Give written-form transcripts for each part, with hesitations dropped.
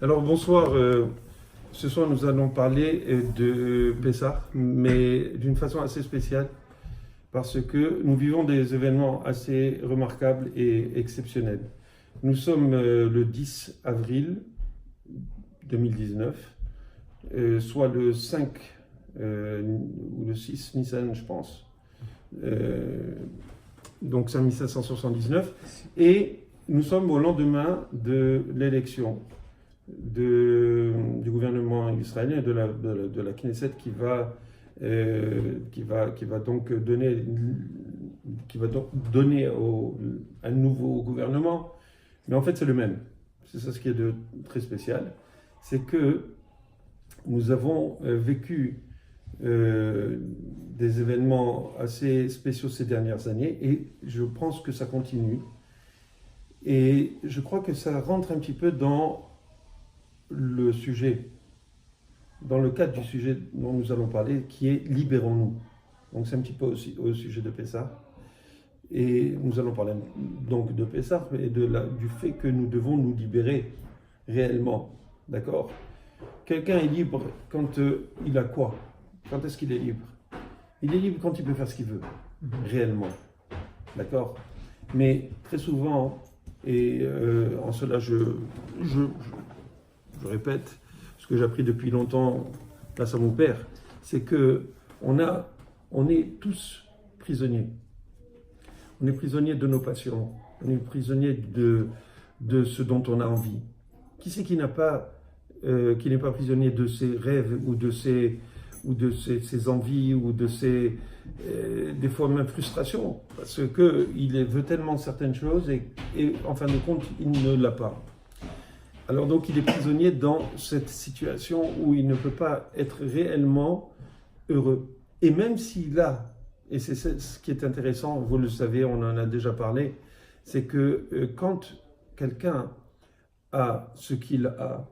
Alors bonsoir, ce soir nous allons parler de Pessah, mais d'une façon assez spéciale, parce que nous vivons des événements assez remarquables et exceptionnels. Nous sommes le 10 avril 2019, soit le 5 ou le 6 Nissan, je pense. Donc 5779, et nous sommes au lendemain de l'élection du gouvernement israélien et de la Knesset qui va donc donner un nouveau gouvernement. Mais en fait, c'est le même. C'est ça ce qui est de très spécial. C'est que nous avons vécu des événements assez spéciaux ces dernières années et je pense que ça continue. Et je crois que ça rentre un petit peu dans le sujet, dans le cadre du sujet dont nous allons parler, qui est libérons-nous. Donc c'est un petit peu aussi au sujet de Pessah. Et nous allons parler donc de Pessah et du fait que nous devons nous libérer réellement. D'accord ? Quelqu'un est libre quand il a quoi ? Quand est-ce qu'il est libre ? Il est libre quand il peut faire ce qu'il veut, réellement. D'accord ? Mais très souvent, et en cela je répète ce que j'ai appris depuis longtemps grâce à mon père, c'est que on est tous prisonniers. On est prisonniers de nos passions, on est prisonniers de ce dont on a envie. Qui c'est qui n'est pas prisonnier de ses rêves ou de ses envies ou de ses des fois même frustrations, parce qu'il veut tellement certaines choses et en fin de compte il ne l'a pas. Alors donc il est prisonnier dans cette situation où il ne peut pas être réellement heureux. Et même s'il a, et c'est ce qui est intéressant, vous le savez, on en a déjà parlé, c'est que quand quelqu'un a ce qu'il a,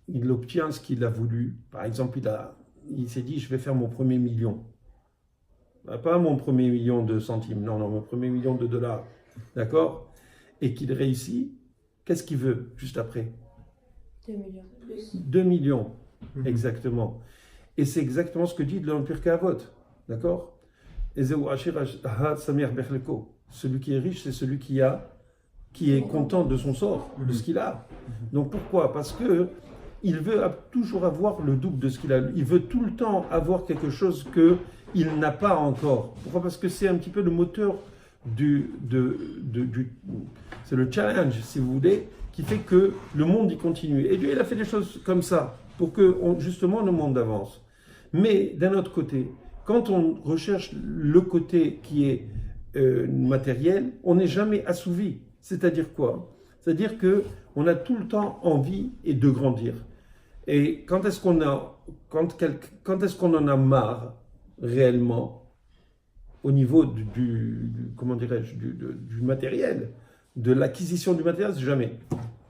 il obtient ce qu'il a voulu. Par exemple, il s'est dit, je vais faire mon premier million. Pas mon premier million de centimes, non, mon premier million de dollars. D'accord ? Et qu'il réussit, qu'est-ce qu'il veut juste après ? 2 millions de plus. 2 millions, exactement. Et c'est exactement ce que dit l'Empire Kavot. D'accord ? Celui qui est riche, c'est celui qui est content de son sort, de ce qu'il a. Donc pourquoi ? Parce que il veut toujours avoir le double de ce qu'il a. Il veut tout le temps avoir quelque chose qu'il n'a pas encore. Pourquoi ? Parce que c'est un petit peu le moteur c'est le challenge, si vous voulez, qui fait que le monde y continue. Et Dieu, il a fait des choses comme ça, pour que justement le monde avance. Mais d'un autre côté, quand on recherche le côté qui est matériel, on n'est jamais assouvi. C'est-à-dire quoi ? C'est-à-dire qu'on a tout le temps envie de grandir. Et quand est-ce qu'on en a marre réellement au niveau comment dirais-je, du matériel, de l'acquisition du matériel, c'est jamais.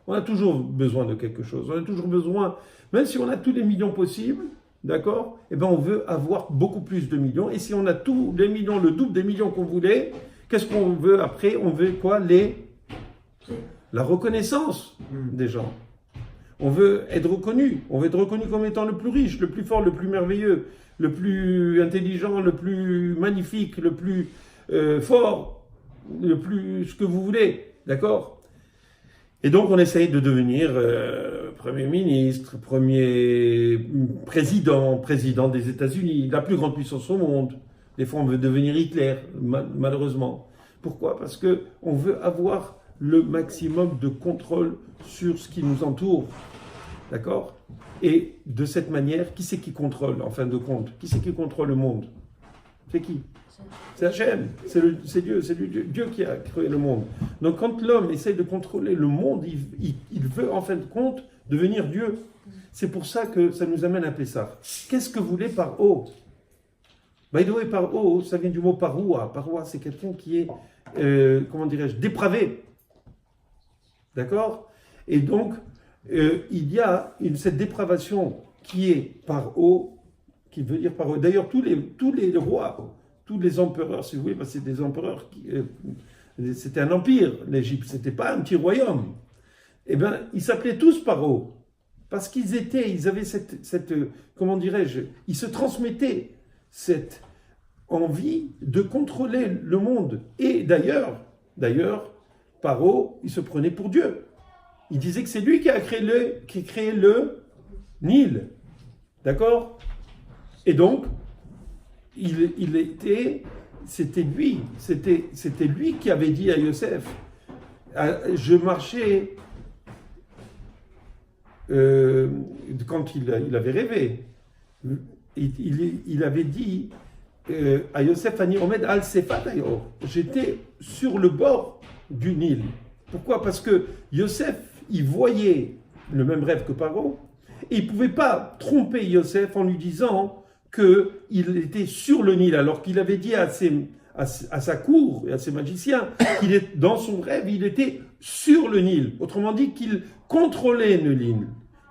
On a toujours besoin de quelque chose. On a toujours besoin, même si on a tous les millions possibles, d'accord ? Eh bien, on veut avoir beaucoup plus de millions. Et si on a tous les millions, le double des millions qu'on voulait, qu'est-ce qu'on veut après ? On veut quoi ? La reconnaissance des gens. On veut être reconnu. On veut être reconnu comme étant le plus riche, le plus fort, le plus merveilleux, le plus intelligent, le plus magnifique, le plus fort, le plus ce que vous voulez. D'accord ? Et donc on essaye de devenir Premier ministre, premier président des États-Unis, la plus grande puissance au monde. Des fois on veut devenir Hitler, malheureusement. Pourquoi ? Parce qu'on veut avoir le maximum de contrôle sur ce qui nous entoure. D'accord ? Et de cette manière, qui c'est qui contrôle en fin de compte ? Qui c'est qui contrôle le monde ? C'est qui ? C'est Hachem, c'est Dieu, c'est Dieu qui a créé le monde. Donc quand l'homme essaye de contrôler le monde, il veut en fin de compte devenir Dieu. C'est pour ça que ça nous amène à Pessah. Qu'est-ce que vous voulez par eau ? By the way, par eau, ça vient du mot paroua. Paroua, c'est quelqu'un qui est, comment dirais-je, dépravé. D'accord ? Et donc, il y a cette dépravation qui est par eau, qui veut dire par eau. D'ailleurs, tous les rois, tous les empereurs, si vous voulez, parce que c'est des empereurs, c'était un empire, l'Égypte, c'était pas un petit royaume. Eh bien, ils s'appelaient tous Paro. Parce ils avaient comment dirais-je, ils se transmettaient cette envie de contrôler le monde. Et d'ailleurs, Paro, il se prenait pour Dieu. Il disait que c'est lui qui a créé le Nil. D'accord? Et donc, c'était lui qui avait dit à Yosef, je marchais, quand il avait rêvé, il avait dit à Yosef, Ani Omed al Sefat Ayor, j'étais sur le bord du Nil. Pourquoi? Parce que Yosef, il voyait le même rêve que Paro, et il ne pouvait pas tromper Yosef en lui disant qu'il était sur le Nil, alors qu'il avait dit à sa cour et à ses magiciens dans son rêve, il était sur le Nil. Autrement dit, qu'il contrôlait le Nil,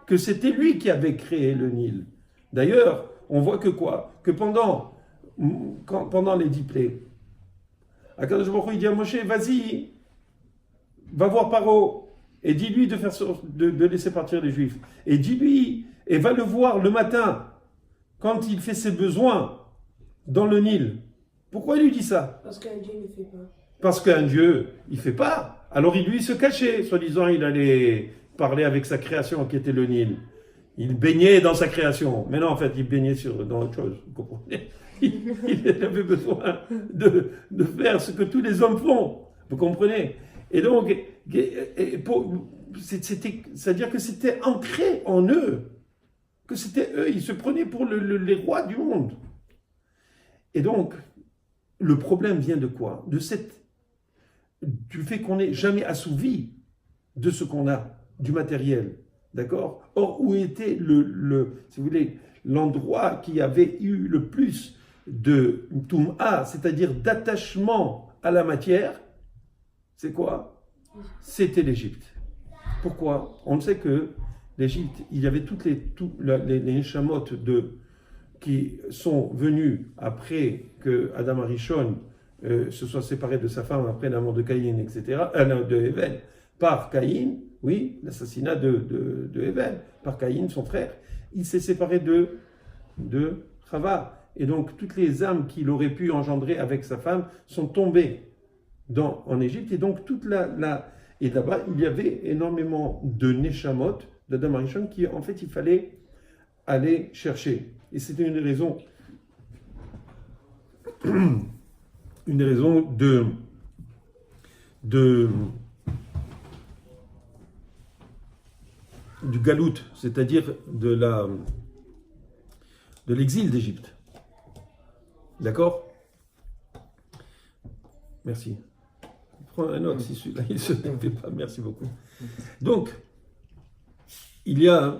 que c'était lui qui avait créé le Nil. D'ailleurs, on voit que quoi? Que pendant les 10 plaies, Akadosh Baruch Hu, il dit à Moshe, vas-y, va voir Paro et dis-lui de laisser partir les Juifs. Et dis-lui, et va le voir le matin, quand il fait ses besoins dans le Nil. Pourquoi il lui dit ça? Parce qu'un Dieu ne fait pas. Parce qu'un Dieu, il ne fait pas. Alors il se cachait, soi-disant il allait parler avec sa création qui était le Nil. Il baignait dans sa création. Mais non, en fait, il baignait dans autre chose. Vous comprenez? Il avait besoin de faire ce que tous les hommes font. Vous comprenez? Et donc, c'est-à-dire que c'était ancré en eux. Que c'était eux, ils se prenaient pour les rois du monde. Et donc, le problème vient de quoi? Du fait qu'on n'est jamais assouvi de ce qu'on a, du matériel. D'accord? Or, où était si vous voulez, l'endroit qui avait eu le plus de Toum'a, c'est-à-dire d'attachement à la matière, c'est quoi? C'était l'Égypte. Pourquoi? On sait que l'Égypte, il y avait toutes les Neshamot qui sont venus après que Adam Arishon se soit séparé de sa femme après la mort de Caïn, etc., de Hevel, par Caïn, oui, l'assassinat de Hevel, par Caïn, son frère. Il s'est séparé de Chava. Et donc, toutes les âmes qu'il aurait pu engendrer avec sa femme sont tombées en Égypte. Et donc, et là-bas, il y avait énormément de Neshamot, d'Adam Arishon, qui, en fait, il fallait aller chercher. Et c'était une raison du galout, c'est-à-dire de l'exil d'Égypte. D'accord? Merci. Prends un autre si celui-là il ne se fait pas. Merci beaucoup. Donc, il y a.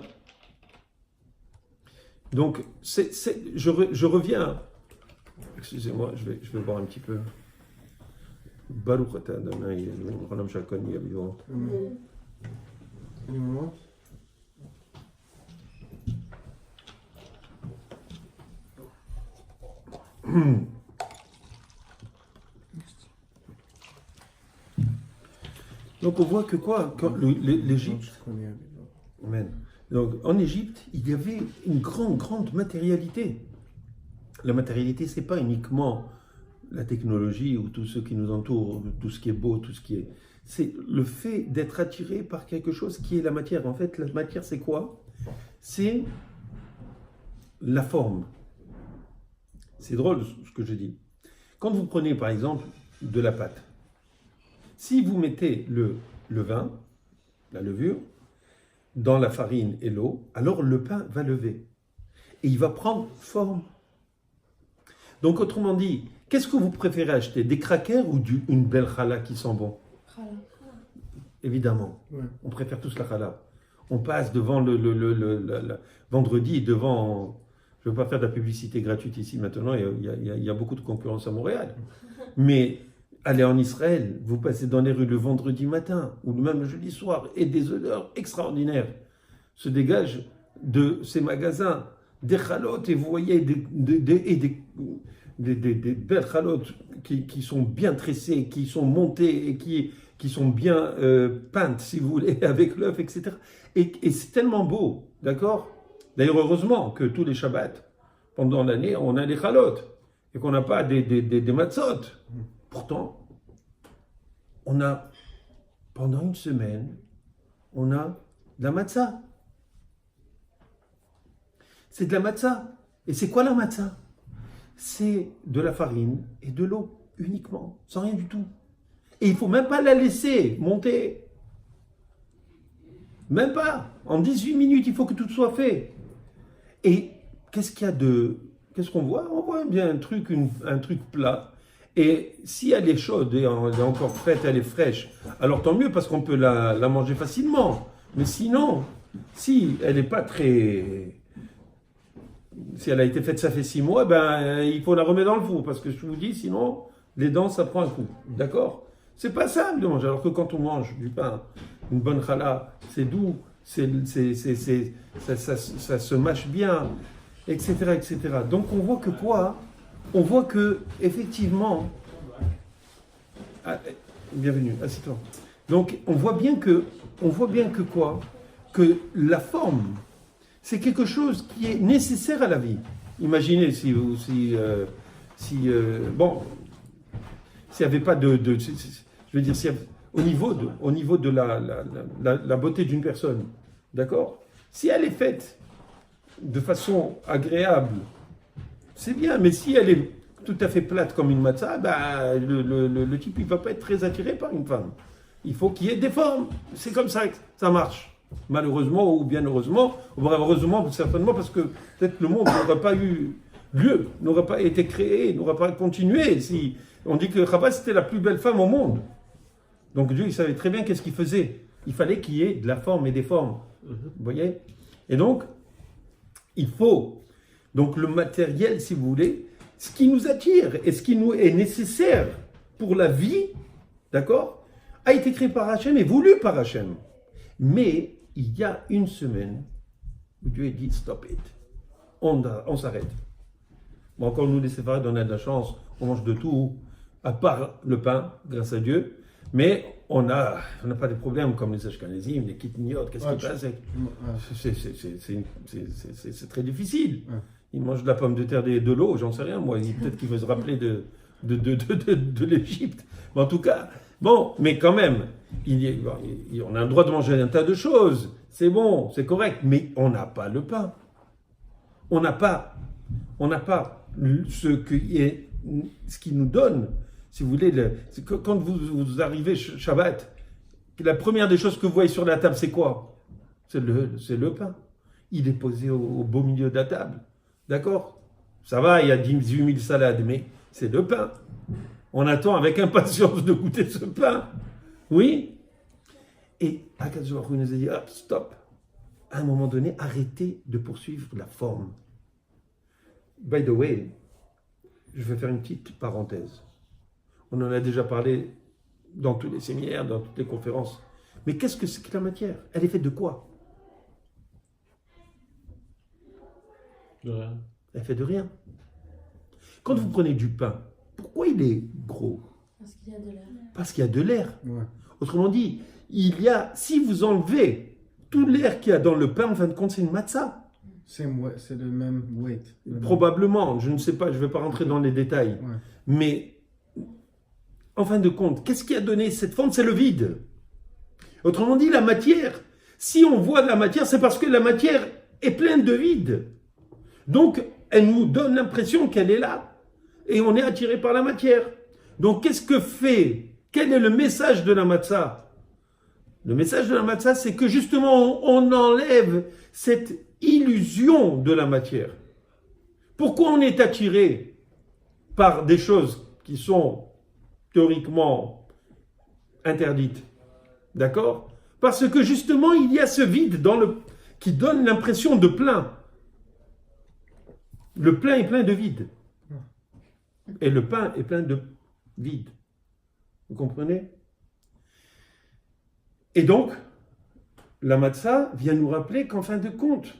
Donc, je reviens. Excusez-moi, je vais boire un petit peu. Baruch atah Adonai Eloheinu melech haolam yavio. Donc on voit que quoi? Quand l'Égypte. Amen. Donc en Égypte, il y avait une grande matérialité. La matérialité, c'est pas uniquement la technologie ou tout ce qui nous entoure, tout ce qui est beau, tout ce qui est. C'est le fait d'être attiré par quelque chose qui est la matière. En fait, la matière, c'est quoi? C'est la forme. C'est drôle ce que je dis. Quand vous prenez par exemple de la pâte, si vous mettez le vin, la levure, dans la farine et l'eau, alors le pain va lever. Et il va prendre forme. Donc autrement dit, qu'est-ce que vous préférez acheter? Des crackers ou une belle challah qui sent bon? Challah. Évidemment, ouais. On préfère tous la challah. On passe devant le vendredi, devant... Je ne veux pas faire de la publicité gratuite ici maintenant, il y a beaucoup de concurrence à Montréal. Mais allez en Israël, vous passez dans les rues le vendredi matin ou même le jeudi soir et des odeurs extraordinaires se dégagent de ces magasins, des chalotes, et vous voyez des belles chalotes qui sont bien tressées, qui sont montées et qui sont bien peintes, si vous voulez, avec l'œuf, etc. Et c'est tellement beau, d'accord? D'ailleurs, heureusement que tous les Shabbats, pendant l'année, on a des chalotes et qu'on n'a pas des matzot. Pourtant, on a, pendant une semaine, on a de la matzah. C'est de la matzah. Et c'est quoi la matzah? C'est de la farine et de l'eau, uniquement, sans rien du tout. Et il ne faut même pas la laisser monter. Même pas. En 18 minutes, il faut que tout soit fait. Et qu'est-ce qu'il y a de... Qu'est-ce qu'on voit? On voit bien un truc plat. Et si elle est chaude et elle est encore faite, elle est fraîche, alors tant mieux parce qu'on peut la manger facilement. Mais sinon, si elle n'est pas très... Si elle a été faite, ça fait 6 mois, ben, il faut la remettre dans le four. Parce que je vous dis, sinon, les dents, ça prend un coup. D'accord? C'est pas simple de manger. Alors que quand on mange du pain, une bonne challah, c'est doux, ça se mâche bien, etc., etc. Donc on voit que quoi? On voit que, effectivement... Ah, bienvenue, assieds-toi. Donc on voit bien que quoi? Que la forme, c'est quelque chose qui est nécessaire à la vie. Imaginez s'il n'y avait pas je veux dire, au niveau de la beauté d'une personne, d'accord? Si elle est faite de façon agréable, c'est bien, mais si elle est tout à fait plate comme une matzah, ben, le type il ne va pas être très attiré par une femme. Il faut qu'il y ait des formes. C'est comme ça que ça marche. Malheureusement ou bien heureusement, heureusement certainement parce que peut-être le monde n'aurait pas eu lieu, n'aurait pas été créé, n'aurait pas continué. Si on dit que Chava c'était la plus belle femme au monde, donc Dieu il savait très bien qu'est-ce qu'il faisait. Il fallait qu'il y ait de la forme et des formes, vous voyez. Et donc il faut donc le matériel, si vous voulez, ce qui nous attire et ce qui nous est nécessaire pour la vie, d'accord, a été créé par Hachem et voulu par Hachem. Mais il y a une semaine où Dieu a dit stop it. On s'arrête. Bon, encore nous les séfarades, on a de la chance, on mange de tout, à part le pain, grâce à Dieu. Mais on n'a pas de problèmes comme les ashkenazim, les kitniyot, qu'est-ce qui passe? C'est très difficile. Ouais. Ils mangent de la pomme de terre et de l'eau, j'en sais rien, moi. Peut-être qu'ils veulent se rappeler de l'Égypte. Mais en tout cas, bon, mais quand même, on a le droit de manger un tas de choses. C'est bon, c'est correct, mais on n'a pas le pain. On n'a pas ce qui nous donne, si vous voulez, quand vous arrivez Shabbat, la première des choses que vous voyez sur la table, c'est quoi? C'est le pain. Il est posé au beau milieu de la table. D'accord? Ça va, il y a 18 000 salades, mais c'est le pain. On attend avec impatience de goûter ce pain. Oui? Et Akadosh Baruch Hu nous a dit, hop, stop. À un moment donné, arrêtez de poursuivre la forme. By the way, je vais faire une petite parenthèse. On en a déjà parlé dans tous les séminaires, dans toutes les conférences. Mais qu'est-ce que c'est que la matière? Elle est faite de quoi? De rien. Elle est faite de rien. Quand vous prenez du pain, pourquoi il est gros? Parce qu'il y a de l'air. Parce qu'il y a de l'air. Ouais. Autrement dit, si vous enlevez tout l'air qu'il y a dans le pain, en fin de compte, c'est une matzah. C'est le même weight. Probablement, je ne sais pas, je ne vais pas rentrer dans les détails. Ouais. Mais, en fin de compte, qu'est-ce qui a donné cette forme? C'est le vide. Autrement dit, la matière, si on voit la matière, c'est parce que la matière est pleine de vide. Donc, elle nous donne l'impression qu'elle est là. Et on est attiré par la matière. Donc, quel est le message de la matzah? Le message de la matzah, c'est que justement, on enlève cette illusion de la matière. Pourquoi on est attiré par des choses qui sont théoriquement interdites? D'accord? Parce que justement, il y a ce vide qui donne l'impression de plein. Le plein est plein de vide. Et le pain est plein de vide. Vous comprenez? Et donc, la matzah vient nous rappeler qu'en fin de compte,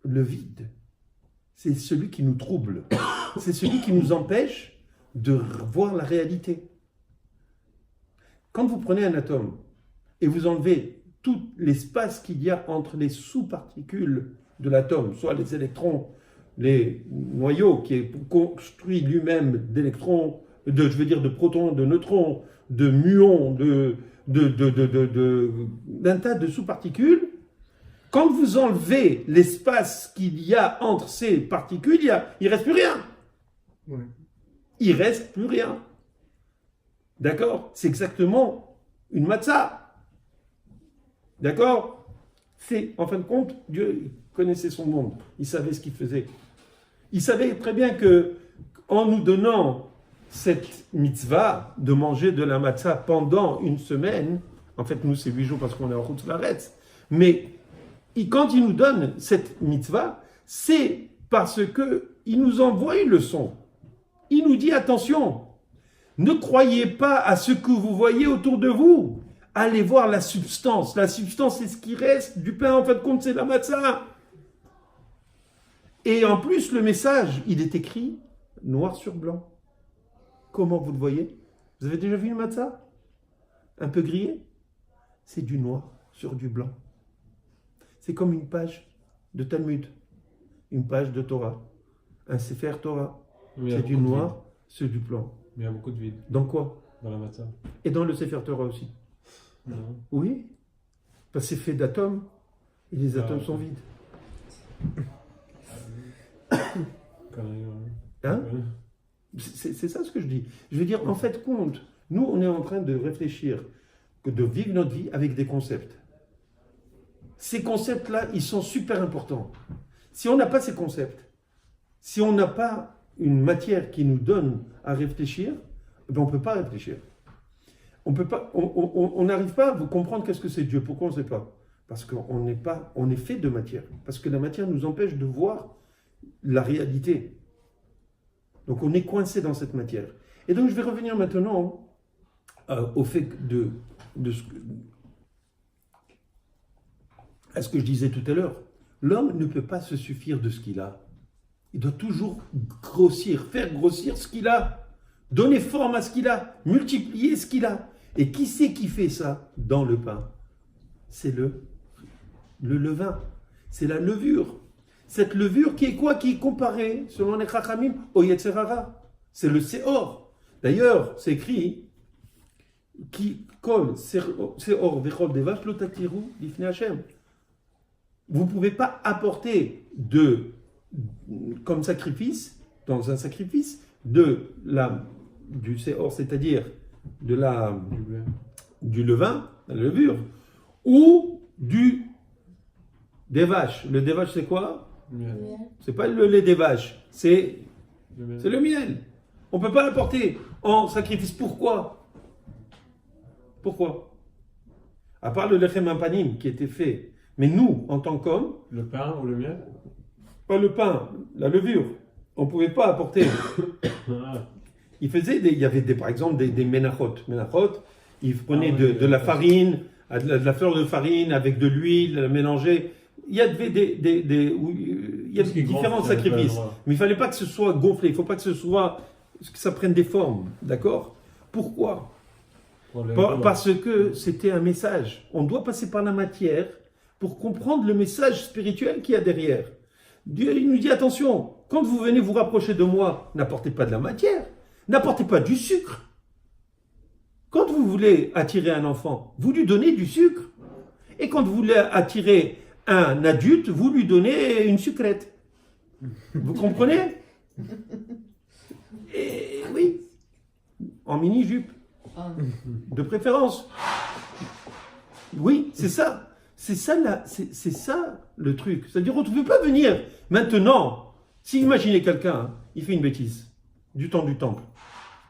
le vide, c'est celui qui nous trouble. C'est celui qui nous empêche de voir la réalité. Quand vous prenez un atome et vous enlevez tout l'espace qu'il y a entre les sous-particules de l'atome, soit les électrons, les noyaux qui est construit lui-même d'électrons, de protons, de neutrons, de muons, d'un tas de sous-particules. Quand vous enlevez l'espace qu'il y a entre ces particules, il ne reste plus rien. Ouais. Il ne reste plus rien. D'accord? C'est exactement une matzah. D'accord? C'est, en fin de compte, Dieu connaissait son monde. Il savait ce qu'il faisait. Il savait très bien que, en nous donnant cette mitzvah de manger de la matzah pendant une semaine, en fait, nous, c'est 8 jours parce qu'on est en route sur la Retz, mais quand il nous donne cette mitzvah, c'est parce qu'il nous envoie une leçon. Il nous dit, attention, ne croyez pas à ce que vous voyez autour de vous. Allez voir la substance. La substance, c'est ce qui reste du pain. En fin de compte, c'est la matzah. Et en plus, le message, il est écrit noir sur blanc. Comment vous le voyez? Vous avez déjà vu une matzah? Un peu grillée? C'est du noir sur du blanc. C'est comme une page de Talmud, une page de Torah, un Sefer Torah. C'est du noir sur du blanc. Mais il y a beaucoup de vide. Dans quoi? Dans la matzah. Et dans le Sefer Torah aussi. Non. Oui, parce que c'est fait d'atomes, et les atomes sont vides. Hein? C'est ça ce que je dis. Je veux dire, en fait, compte, nous, on est en train de réfléchir, de vivre notre vie avec des concepts. Ces concepts-là, ils sont super importants. Si on n'a pas ces concepts, si on n'a pas une matière qui nous donne à réfléchir, ben on ne peut pas réfléchir. On n'arrive pas à vous comprendre qu'est-ce que c'est Dieu. Pourquoi on ne sait pas? Parce qu'on est fait de matière. Parce que la matière nous empêche de voir la réalité. Donc on est coincé dans cette matière. Et donc je vais revenir maintenant au fait à ce que je disais tout à l'heure. L'homme ne peut pas se suffire de ce qu'il a. Il doit toujours grossir, faire grossir ce qu'il a, donner forme à ce qu'il a, multiplier ce qu'il a. Et qui c'est qui fait ça dans le pain? C'est le levain, c'est la levure. Cette levure qui est quoi? Qui est comparée, selon les Chachamim, au Yetzer Hara. C'est le Seor. D'ailleurs, c'est écrit qui kol Seor vechol devash lo tatiru lifnei Hashem. Vous ne pouvez pas apporter comme sacrifice, dans un sacrifice, du Seor, c'est-à-dire du levain, la levure, ou des vaches. Le dévache, c'est quoi? Miel. C'est pas le lait des vaches, c'est Le miel. le miel. On ne peut pas l'apporter en sacrifice. Pourquoi? À part le lechem apanim qui était fait. Mais nous, en tant qu'hommes, Le pain ou le miel? pas le pain, la levure, on ne pouvait pas apporter. Ah. Il y avait par exemple des menachot. Menachot, ils prenaient de la farine, de la fleur de farine avec de l'huile mélangée. Il y avait différents sacrifices. Mais il ne fallait pas que ce soit gonflé, il ne faut pas que ça prenne des formes. D'accord? Pourquoi? Parce que c'était un message. On doit passer par la matière pour comprendre le message spirituel qu'il y a derrière. Dieu il nous dit attention, quand vous venez vous rapprocher de moi, n'apportez pas de la matière, n'apportez pas du sucre. Quand vous voulez attirer un enfant, vous lui donnez du sucre. Et quand vous voulez attirer un adulte, vous lui donnez une sucrète. Vous comprenez? Et oui, en mini-jupe, de préférence. Oui, c'est ça. C'est ça le truc. C'est-à-dire, on ne peut pas venir maintenant. Si imaginez quelqu'un, il fait une bêtise du temps du temple.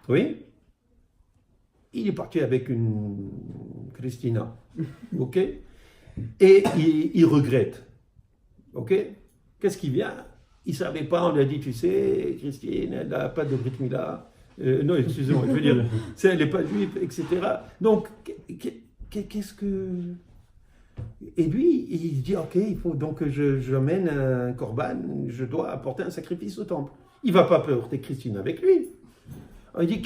Oui? Il est parti avec une Christina. Ok? Et il regrette. Ok? Qu'est-ce qui vient? Il ne savait pas, on lui a dit, tu sais, Christine, elle n'a pas de Brit Mila. Non, excusez-moi, je veux dire, elle n'est pas juive, etc. Donc, qu'est-ce que... Et lui, il dit, ok, il faut donc que j'amène un korban, je dois apporter un sacrifice au temple. Il ne va pas porter Christine avec lui. Il dit,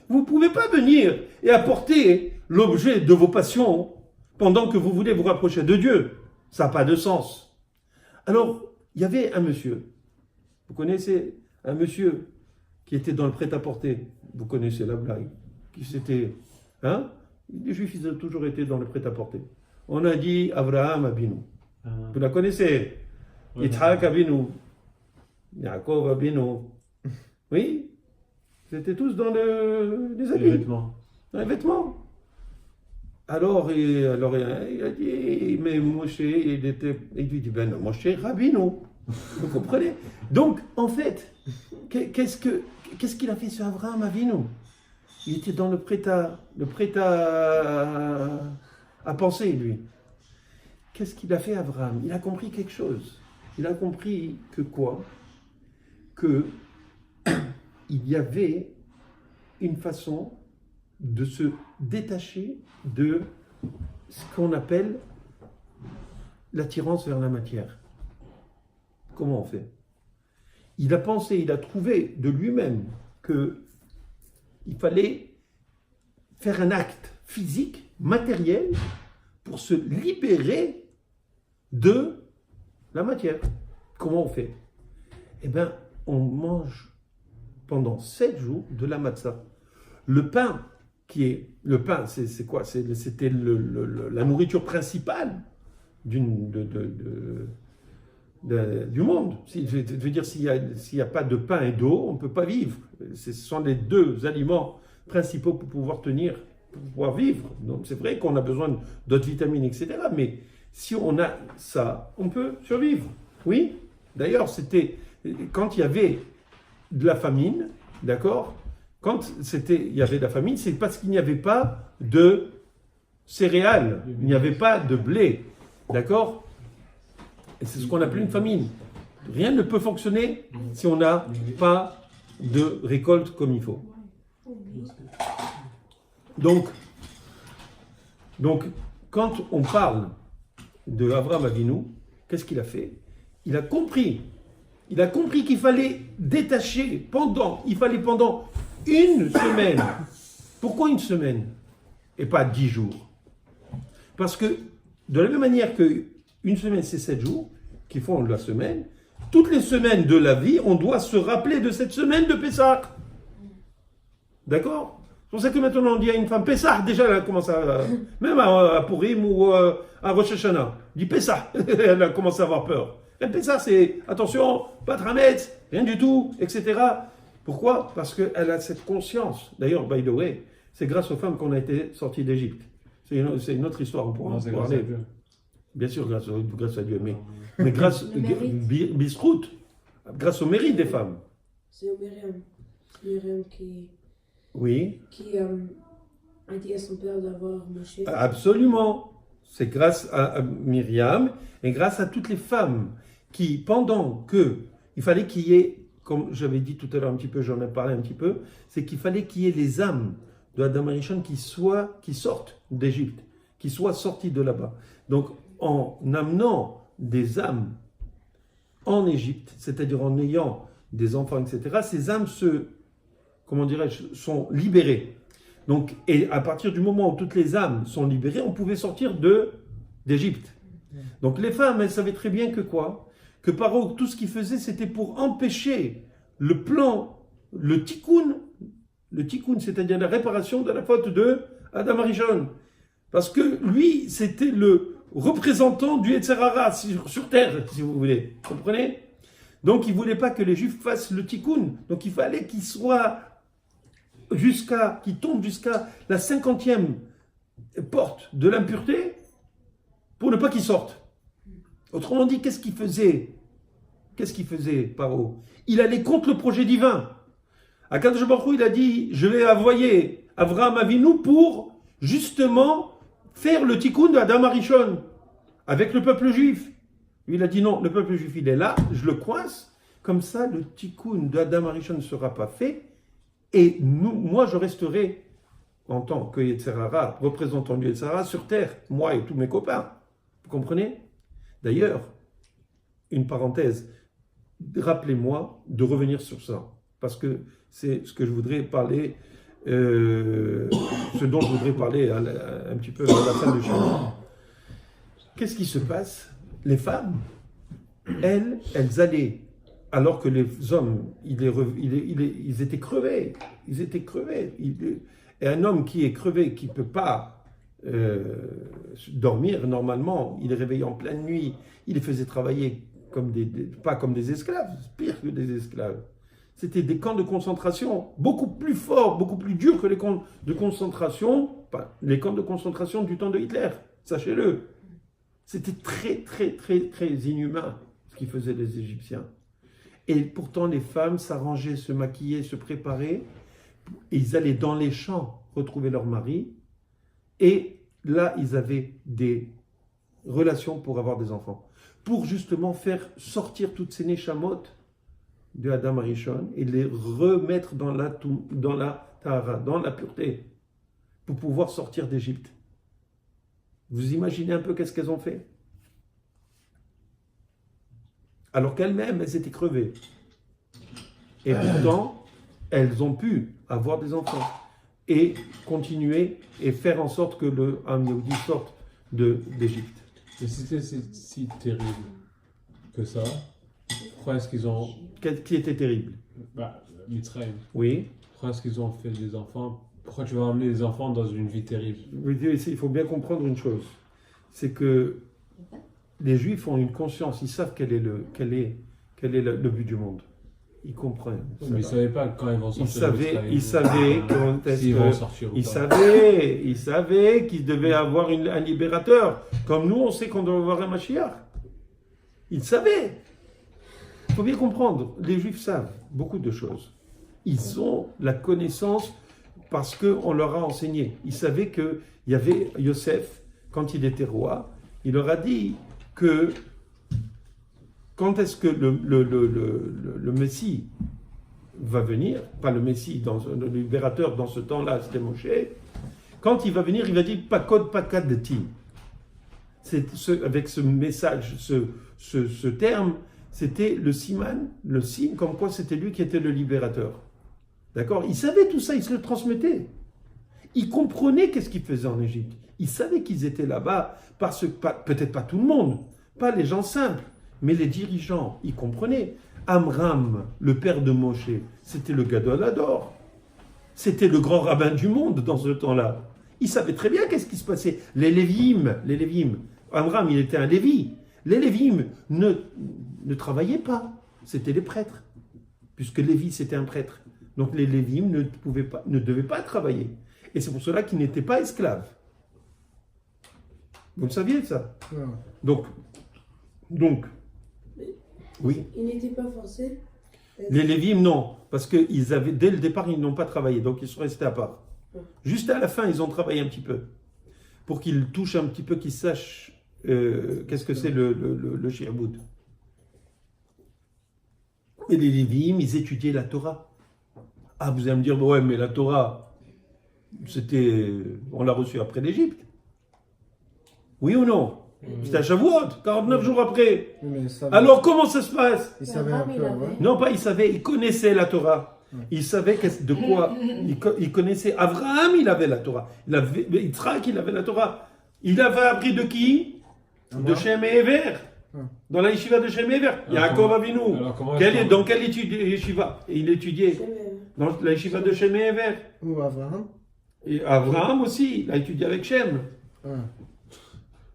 vous ne pouvez pas venir et apporter l'objet de vos passions pendant que vous voulez vous rapprocher de Dieu. Ça n'a pas de sens. Alors, il y avait un monsieur. Vous connaissez un monsieur qui était dans le prêt-à-porter. Vous connaissez la blague. Qui s'était... Hein? Les Juifs, ils ont toujours été dans le prêt-à-porter. On a dit Abraham Abinu. Vous la connaissez? Yitzhak Abinu. Yaakov Abinu. Oui? C'était tous dans les habits. Les vêtements. Dans les vêtements. Alors, il a dit, mais Moshe, il lui dit, ben non, Moshe, Rabbeinu. Vous comprenez? Donc, en fait, qu'est-ce qu'il a fait sur Abraham Avinu? Il était dans le prêt à penser, lui. Qu'est-ce qu'il a fait, Abraham? Il a compris quelque chose. Il a compris que quoi? Que il y avait une façon de se détacher de ce qu'on appelle l'attirance vers la matière. Comment on fait? Il a pensé, il a trouvé de lui-même qu'il fallait faire un acte physique, matériel, pour se libérer de la matière. Comment on fait? Eh bien, on mange pendant 7 jours de la matzah. Le pain, c'est quoi? C'était la nourriture principale du monde. Je veux dire, s'il n'y a pas de pain et d'eau, on ne peut pas vivre. Ce sont les 2 aliments principaux pour pouvoir vivre. Donc c'est vrai qu'on a besoin d'autres vitamines, etc. Mais si on a ça, on peut survivre. Oui. D'ailleurs, c'était quand il y avait de la famine, d'accord? Quand il y avait de la famine, c'est parce qu'il n'y avait pas de céréales, il n'y avait pas de blé, d'accord? Et c'est ce qu'on appelle une famine. Rien ne peut fonctionner si on n'a pas de récolte comme il faut. Donc, quand on parle de Abraham Avinu, qu'est-ce qu'il a fait? Il a compris qu'il fallait détacher pendant une semaine. Pourquoi une semaine et pas 10 jours? Parce que de la même manière que une semaine c'est 7 jours qui font la semaine, toutes les semaines de la vie, on doit se rappeler de cette semaine de Pessah. D'accord? C'est pour ça que maintenant on dit à une femme Pessah, déjà elle commence à, même à Purim ou à Rosh Hashanah, on dit Pessah, elle a commencé à avoir peur. Et Pessah c'est, attention, pas de rametz, rien du tout, etc. Pourquoi? Parce qu'elle a cette conscience. D'ailleurs, by the way, c'est grâce aux femmes qu'on a été sortis d'Égypte. C'est une autre histoire, on pourra en parler. Bien sûr, grâce à Dieu, mais grâce Bisrout, grâce au mérite des femmes. C'est Myriam qui a dit à son père d'avoir Moshe. Absolument. C'est grâce à Myriam et grâce à toutes les femmes qui, pendant que il fallait qu'il y ait, comme j'avais dit tout à l'heure un petit peu, j'en ai parlé un petit peu, c'est qu'il fallait qu'il y ait les âmes de Adam et Rishon qui sortent d'Égypte, qui soient sorties de là-bas. Donc, en amenant des âmes en Égypte, c'est-à-dire en ayant des enfants, etc., ces âmes sont libérées. Donc, et à partir du moment où toutes les âmes sont libérées, on pouvait sortir d'Égypte. Donc les femmes, elles savaient très bien que quoi? Que Paro, tout ce qu'il faisait, c'était pour empêcher le plan, le tikkun, c'est-à-dire la réparation de la faute de Adam Arishon. Parce que lui, c'était le représentant du Yetzer Hara sur terre, si vous voulez. Vous comprenez? Donc il ne voulait pas que les Juifs fassent le tikkun. Donc il fallait qu'il tombe jusqu'à la 50e porte de l'impureté pour ne pas qu'il sorte. Autrement dit, qu'est-ce qu'il faisait? Paro? Il allait contre le projet divin. Akadosh Baruch Hu, il a dit, je vais envoyer Avraham Avinu pour justement faire le tikkun d'Adam Arishon avec le peuple juif. Lui, il a dit non, le peuple juif, il est là, je le coince, comme ça le tikkun d'Adam Arishon ne sera pas fait, et moi je resterai en tant que Yetzer Hara, représentant du Yetzer Hara sur terre, moi et tous mes copains. Vous comprenez? D'ailleurs, une parenthèse, rappelez-moi de revenir sur ça, parce que c'est ce que je voudrais parler ce dont je voudrais parler un petit peu à la fin de chaque. Qu'est-ce qui se passe? Les femmes, elles allaient, alors que les hommes, ils étaient crevés. Ils étaient crevés. Et un homme qui est crevé, qui ne peut pas dormir normalement, il est réveillé en pleine nuit, il les faisait travailler pas comme des esclaves, pire que des esclaves. C'était des camps de concentration beaucoup plus forts, beaucoup plus durs que les camps de concentration, les camps de concentration du temps de Hitler, sachez-le. C'était très, très, très, très inhumain ce qu'ils faisaient les Égyptiens. Et pourtant, les femmes s'arrangeaient, se maquillaient, se préparaient. Et ils allaient dans les champs retrouver leur mari. Et là, ils avaient des relations pour avoir des enfants. Pour justement faire sortir toutes ces neshamot de Adam Arishon et les remettre dans la tahara, dans la pureté, pour pouvoir sortir d'Égypte. Vous imaginez un peu qu'est-ce qu'elles ont fait? Alors qu'elles-mêmes, elles étaient crevées. Et pourtant, elles ont pu avoir des enfants et continuer et faire en sorte que le Am Yehudi sorte d'Égypte. Et si c'était si terrible que ça, pourquoi est-ce qu'ils ont... Qui était terrible? Mitzrayim. Oui. Pourquoi est-ce qu'ils ont fait des enfants? Pourquoi tu vas emmener des enfants dans une vie terrible? Oui, il faut bien comprendre une chose. C'est que les Juifs ont une conscience, ils savent quel est le but du monde. Ils comprennent. Mais ils ne savaient pas quand ils vont sortir. Ils savaient qu'ils devaient avoir un libérateur. Comme nous, on sait qu'on doit avoir un Mashiach. Ils savaient. Il faut bien comprendre. Les Juifs savent beaucoup de choses. Ils ont la connaissance parce qu'on leur a enseigné. Ils savaient qu'il y avait Yosef, quand il était roi, il leur a dit que quand est-ce que le Messie va venir, pas le Messie, le libérateur dans ce temps-là, c'était Moshe, quand il va venir, il va dire pas code, pas de ti. Avec ce message, ce terme, c'était le siman, le signe, comme quoi c'était lui qui était le libérateur. D'accord? Il savait tout ça, il se le transmettait. Il comprenait qu'est-ce qu'ils faisaient en Égypte. Il savait qu'ils étaient là-bas, peut-être pas tout le monde, pas les gens simples, mais les dirigeants, ils comprenaient. Amram, le père de Moshe, c'était le Gadol Hador. C'était le grand rabbin du monde dans ce temps-là. Il savait très bien qu'est-ce qui se passait. Les Lévim, Amram, il était un Lévi. Les Lévim ne travaillaient pas. C'était les prêtres. Puisque Lévi, c'était un prêtre. Donc les Lévim ne devaient pas travailler. Et c'est pour cela qu'ils n'étaient pas esclaves. Vous le saviez, ça? Ouais. Donc, oui. Ils n'étaient pas forcés? Les Lévim, non. Parce que dès le départ, ils n'ont pas travaillé. Donc, ils sont restés à part. Juste à la fin, ils ont travaillé un petit peu. Pour qu'ils touchent un petit peu, qu'ils sachent qu'est-ce que c'est le shi'boud. Et les Lévim, ils étudiaient la Torah. Ah, vous allez me dire, ouais, mais la Torah, on l'a reçue après l'Égypte. Oui ou non? C'était à Shavuot, 49 jours après. Alors comment ça se passe? Il savait un peu, ouais. Non, pas il savait, il connaissait la Torah. Il savait de quoi. Il connaissait. Abraham, il avait la Torah. Yitzhak, il avait la Torah. Il avait appris de qui? De Shem et Ever. Dans la yeshiva de Shem et Ever. Yaakov Avinu. Dans quelle yeshiva? Il étudiait dans la yeshiva de Shem et Ever. Ou Abraham? Et Abraham aussi, il a étudié avec Shem.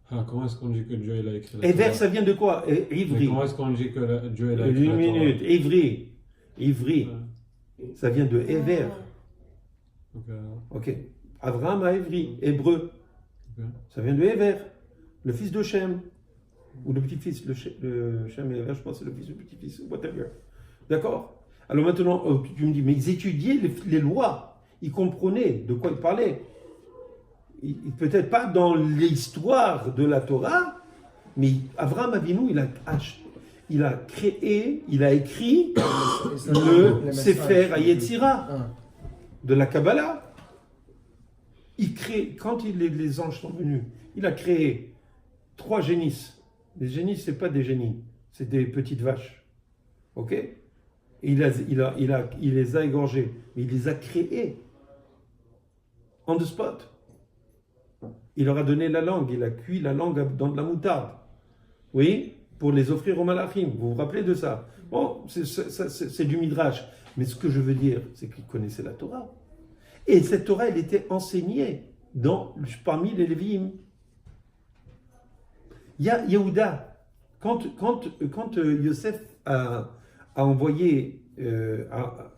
Comment est-ce qu'on dit que Dieu a écrit la Torah? Ever, ça vient de quoi? Ivri. Comment est-ce qu'on dit que Dieu a écrit la Torah? Une minute. Ivri. Ça vient de Ever. Ok. Abraham a Ivri, hébreu. Ça vient de Ever, le fils de Shem. Ou le petit-fils, le Shem et Ever, je pense que c'est le fils du petit-fils, whatever. D'accord? Alors maintenant, tu me dis, mais ils étudiaient les lois. Ils comprenaient de quoi ils parlaient. Peut-être pas dans l'histoire de la Torah, mais Avraham Avinu, il a écrit le Sefer HaYetzira de la Kabbalah. Quand les anges sont venus, il a créé 3 génisses. Les génisses, ce n'est pas des génies, c'est des petites vaches. Ok? Et il les a égorgés, mais il les a créés. on the spot. Il leur a donné la langue, il a cuit la langue dans de la moutarde. Oui, pour les offrir aux malachim. Vous vous rappelez de ça? Bon, c'est du midrash. Mais ce que je veux dire, c'est qu'ils connaissaient la Torah. Et cette Torah, elle était enseignée parmi les Lévi'im. Il y a Yehuda. Quand Yosef a envoyé à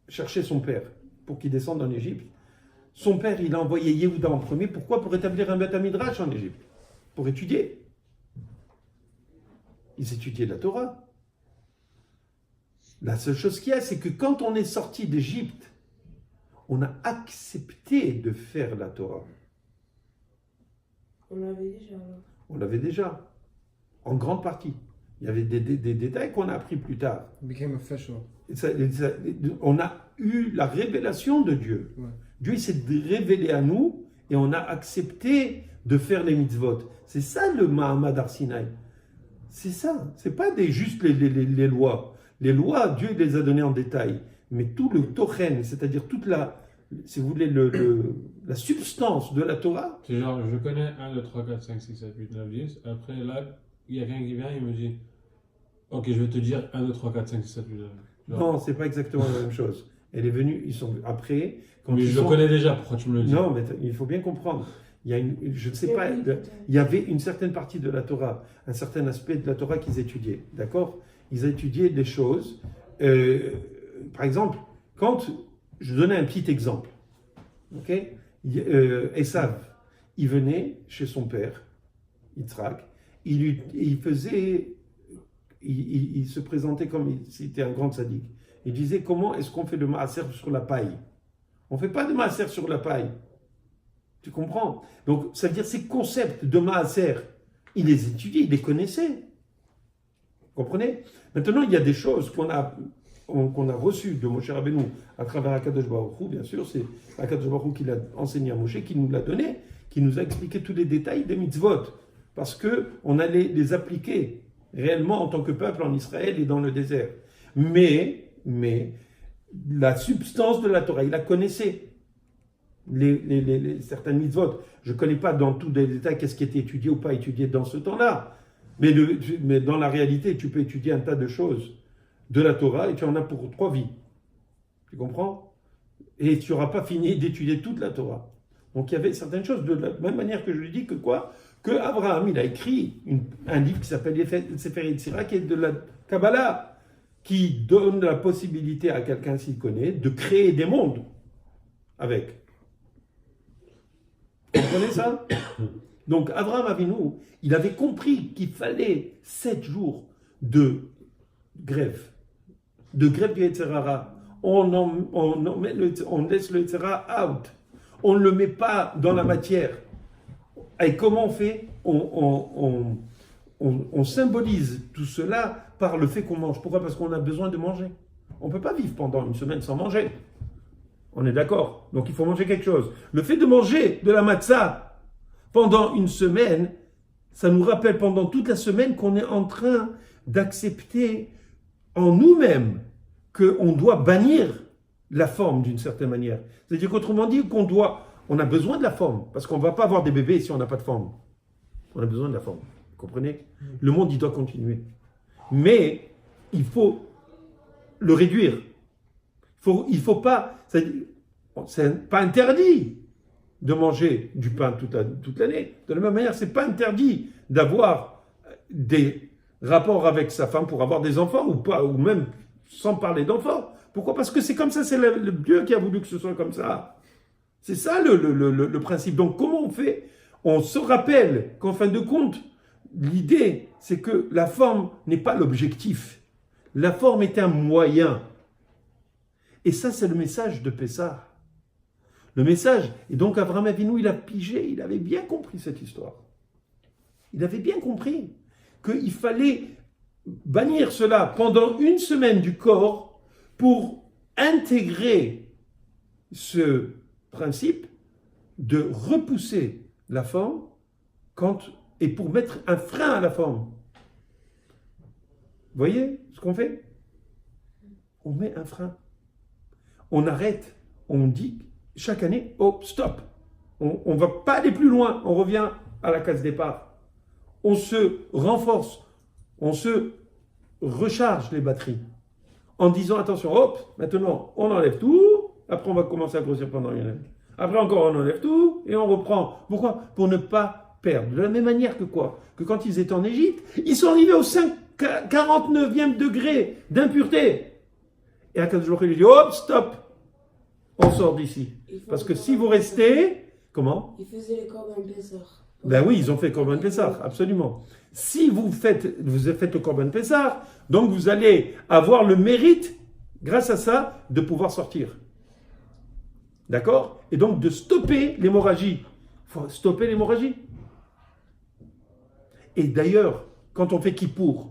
chercher son père pour qu'il descende en Égypte, son père, il a envoyé Yehuda en premier. Pourquoi? Pour établir un Beth Midrash en Égypte. Pour étudier. Ils étudiaient la Torah. La seule chose qu'il y a, c'est que quand on est sorti d'Égypte, on a accepté de faire la Torah. On l'avait déjà. On l'avait déjà. En grande partie. Il y avait des détails qu'on a appris plus tard. It became official. On a eu la révélation de Dieu. Ouais. Dieu s'est révélé à nous et on a accepté de faire les mitzvot. C'est ça le Mahamad Arsinaï. C'est ça. C'est pas juste les lois. Les lois, Dieu les a données en détail. Mais tout le tochen, c'est-à-dire toute la, si vous voulez, la substance de la Torah. C'est genre, je connais 1, 2, 3, 4, 5, 6, 7, 8, 9, 10. Après, là, il y a quelqu'un qui vient, il me dit, ok, je vais te dire 1, 2, 3, 4, 5, 6, 7, 8, 9. Non, c'est pas exactement la même chose. Elle est venue, ils sont après. Mais je le connais déjà, pourquoi tu me le dis? Non, mais il faut bien comprendre. Il y a je ne sais pas, il y avait une certaine partie de la Torah, un certain aspect de la Torah qu'ils étudiaient, d'accord? Ils étudiaient des choses. Par exemple, quand je donnais un petit exemple, ok? Esav, il venait chez son père, Yitzhak, il se présentait comme s'il était un grand tzaddik. Il disait, comment est-ce qu'on fait le maaser sur la paille? On ne fait pas de maaser sur la paille. Tu comprends? Donc, ça veut dire ces concepts de maaser, il les étudiait, il les connaissait. Vous comprenez? Maintenant, il y a des choses qu'on a reçues de Moshe Rabbeinu à travers Akadosh Baruch Hu, bien sûr, c'est Akadosh Baruch Hu qui l'a enseigné à Moshe, qui nous l'a donné, qui nous a expliqué tous les détails des mitzvot, parce qu'on allait les appliquer réellement en tant que peuple en Israël et dans le désert. Mais la substance de la Torah, il la connaissait. Certaines mitzvot, je ne connais pas dans tous les détails qu'est-ce qui était étudié ou pas étudié dans ce temps-là. Mais dans la réalité, tu peux étudier un tas de choses de la Torah et tu en as pour 3 vies. Tu comprends? Et tu n'auras pas fini d'étudier toute la Torah. Donc il y avait certaines choses de la même manière que je lui dis que quoi? Que Abraham, il a écrit un livre qui s'appelle Sefer Yetzirah, qui est de la Kabbalah, qui donne la possibilité à quelqu'un s'il connaît de créer des mondes avec. Vous comprenez ça? Donc Abraham Avinu, il avait compris qu'il fallait 7 jours de grève du Yetzer Hara. On laisse le Yetzer Hara out. On ne le met pas dans la matière. Et comment on fait? On symbolise tout cela par le fait qu'on mange. Pourquoi? Parce qu'on a besoin de manger. On ne peut pas vivre pendant une semaine sans manger. On est d'accord? Donc il faut manger quelque chose. Le fait de manger de la matzah pendant une semaine, ça nous rappelle pendant toute la semaine qu'on est en train d'accepter en nous-mêmes qu'on doit bannir la forme d'une certaine manière. C'est-à-dire qu'autrement dit, on a besoin de la forme, parce qu'on ne va pas avoir des bébés si on n'a pas de forme. On a besoin de la forme. Vous comprenez? Le monde, il doit continuer. Mais il faut le réduire. Il faut pas... C'est pas interdit de manger du pain toute l'année. De la même manière, c'est pas interdit d'avoir des rapports avec sa femme pour avoir des enfants ou pas, ou même sans parler d'enfants. Pourquoi? Parce que c'est comme ça, c'est le Dieu qui a voulu que ce soit comme ça. C'est ça le principe. Donc comment on fait? On se rappelle qu'en fin de compte, l'idée, c'est que la forme n'est pas l'objectif. La forme est un moyen. Et ça, c'est le message de Pessah. Le message. Et donc, Abraham Avinu, il a pigé, il avait bien compris cette histoire. Il avait bien compris qu'il fallait bannir cela pendant une semaine du corps pour intégrer ce principe de repousser la forme et pour mettre un frein à la forme. Vous voyez ce qu'on fait? On met un frein. On arrête, on dit chaque année, oh, stop, on ne va pas aller plus loin, on revient à la case départ. On se renforce, on se recharge les batteries en disant attention, hop, maintenant on enlève tout, après on va commencer à grossir pendant une année. Après encore on enlève tout et on reprend. Pourquoi? Pour ne pas perdre. De la même manière que quoi? Que quand ils étaient en Égypte, ils sont arrivés au 49e degré d'impureté. Et Akadosh Baruch Hu, il dit hop, stop, on sort d'ici. Parce que si vous restez, comment? Ils faisaient les Korban Pessah. Ben oui, ils ont fait Korban Pessah, absolument. Si vous faites le Korban Pessah, donc vous allez avoir le mérite, grâce à ça, de pouvoir sortir. D'accord? Et donc de stopper l'hémorragie. Il faut stopper l'hémorragie. Et d'ailleurs, quand on fait Kippour,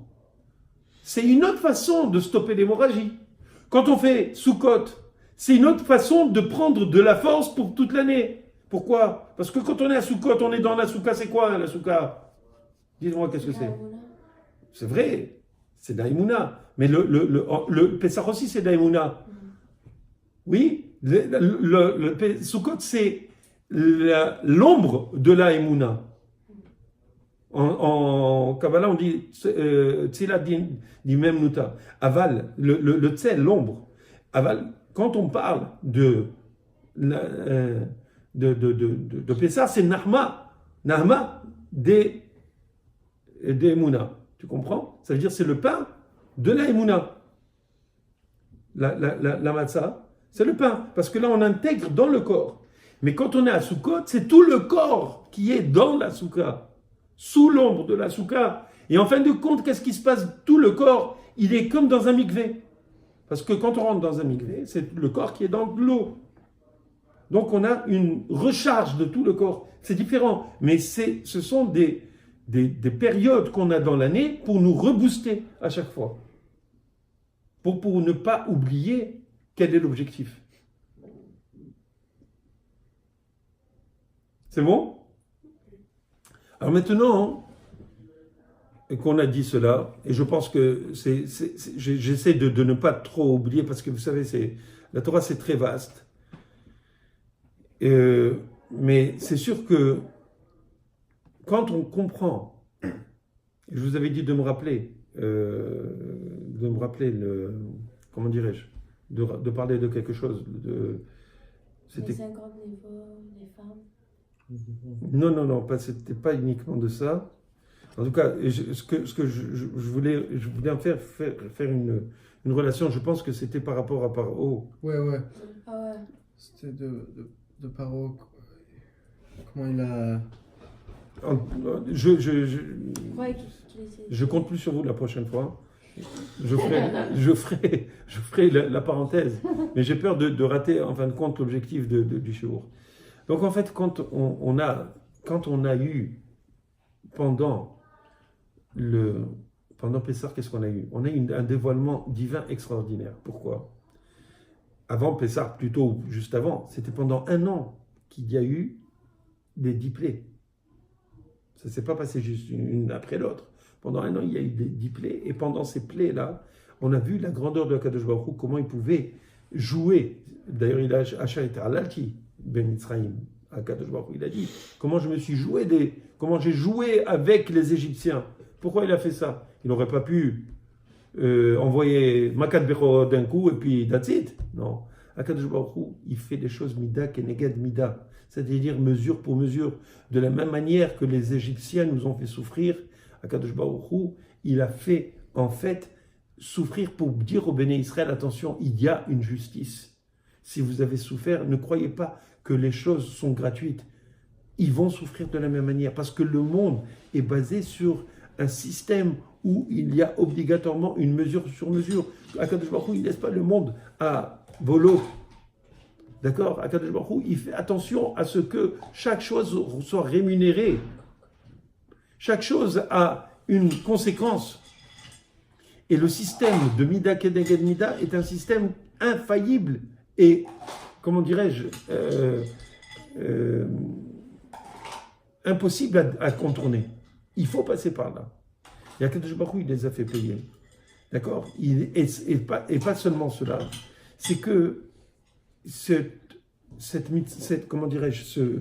c'est une autre façon de stopper l'hémorragie. Quand on fait Sukkot, c'est une autre façon de prendre de la force pour toute l'année. Pourquoi? Parce que quand on est à Sukkot, on est dans la Soukha, c'est quoi la Soukha? Dites-moi, qu'est-ce que c'est? C'est vrai, c'est d'Aïmouna. Mais le Pessah aussi, c'est d'Aïmouna. Oui, le Sukkot, c'est l'ombre de l'Aïmouna. En Kabbalah, on dit Tzila d'Imem Nuta. Aval, le Tzel, l'ombre. Aval, quand on parle de Pessah, c'est Nahma des Mouna. Tu comprends? Ça veut dire c'est le pain de la Emouna. La matzah, c'est le pain. Parce que là, on intègre dans le corps. Mais quand on est à Sukkot, c'est tout le corps qui est dans la Soukha, sous l'ombre de la Soukha. Et en fin de compte, qu'est-ce qui se passe? Tout le corps, il est comme dans un mikvé. Parce que quand on rentre dans un mikvé, c'est le corps qui est dans l'eau. Donc on a une recharge de tout le corps. C'est différent, mais ce sont des périodes qu'on a dans l'année pour nous rebooster à chaque fois. Pour ne pas oublier quel est l'objectif. C'est bon? Alors maintenant qu'on a dit cela, et je pense que j'essaie de ne pas trop oublier, parce que vous savez, la Torah c'est très vaste. Mais c'est sûr que quand on comprend, je vous avais dit de me rappeler, comment dirais-je, de parler de quelque chose. Les 50 niveaux des femmes. Non, c'était pas uniquement de ça. En tout cas, ce que je voulais en faire une relation, je pense que c'était par rapport à Paro. Ouais. Ah ouais. C'était de Paro. Comment il a. Je compte plus sur vous la prochaine fois. Je ferai la parenthèse. Mais j'ai peur de rater, en fin de compte, l'objectif du shiur. Donc, en fait, quand on a eu, pendant Pessah, qu'est-ce qu'on a eu? On a eu un dévoilement divin extraordinaire. Pourquoi? Avant Pessah, plutôt juste avant, c'était pendant 1 an qu'il y a eu des 10 plaies. Ça ne s'est pas passé juste une après l'autre. Pendant 1 an, il y a eu des 10 plaies. Et pendant ces plaies-là, on a vu la grandeur de Akadosh Baruch Hu, comment il pouvait jouer. D'ailleurs, il a Hacha et Alalti, Ben Mitzrayim. Akadosh Baruch Hu, il a dit comment j'ai joué avec les Égyptiens. Pourquoi il a fait ça? Il n'aurait pas pu envoyer Makat Bechor d'un coup et puis that's it. Non. Akadosh Baruch Hu, il fait des choses mida keneged mida. C'est-à-dire mesure pour mesure. De la même manière que les Égyptiens nous ont fait souffrir, Akadosh Baruch Hu, il a fait en fait souffrir pour dire au Béné Israël, attention, il y a une justice. Si vous avez souffert, ne croyez pas que les choses sont gratuites. Ils vont souffrir de la même manière parce que le monde est basé sur un système où il y a obligatoirement une mesure sur mesure. Akadosh Baruch Hu, il ne laisse pas le monde à volo. D'accord? Akadosh Baruch Hu, il fait attention à ce que chaque chose soit rémunérée. Chaque chose a une conséquence. Et le système de Mida Keneged Mida est un système infaillible et, comment dirais-je, impossible à contourner. Il faut passer par là. Et Akadosh Baruch Hu, il les a fait payer. D'accord? Et pas seulement cela, c'est que comment dirais-je,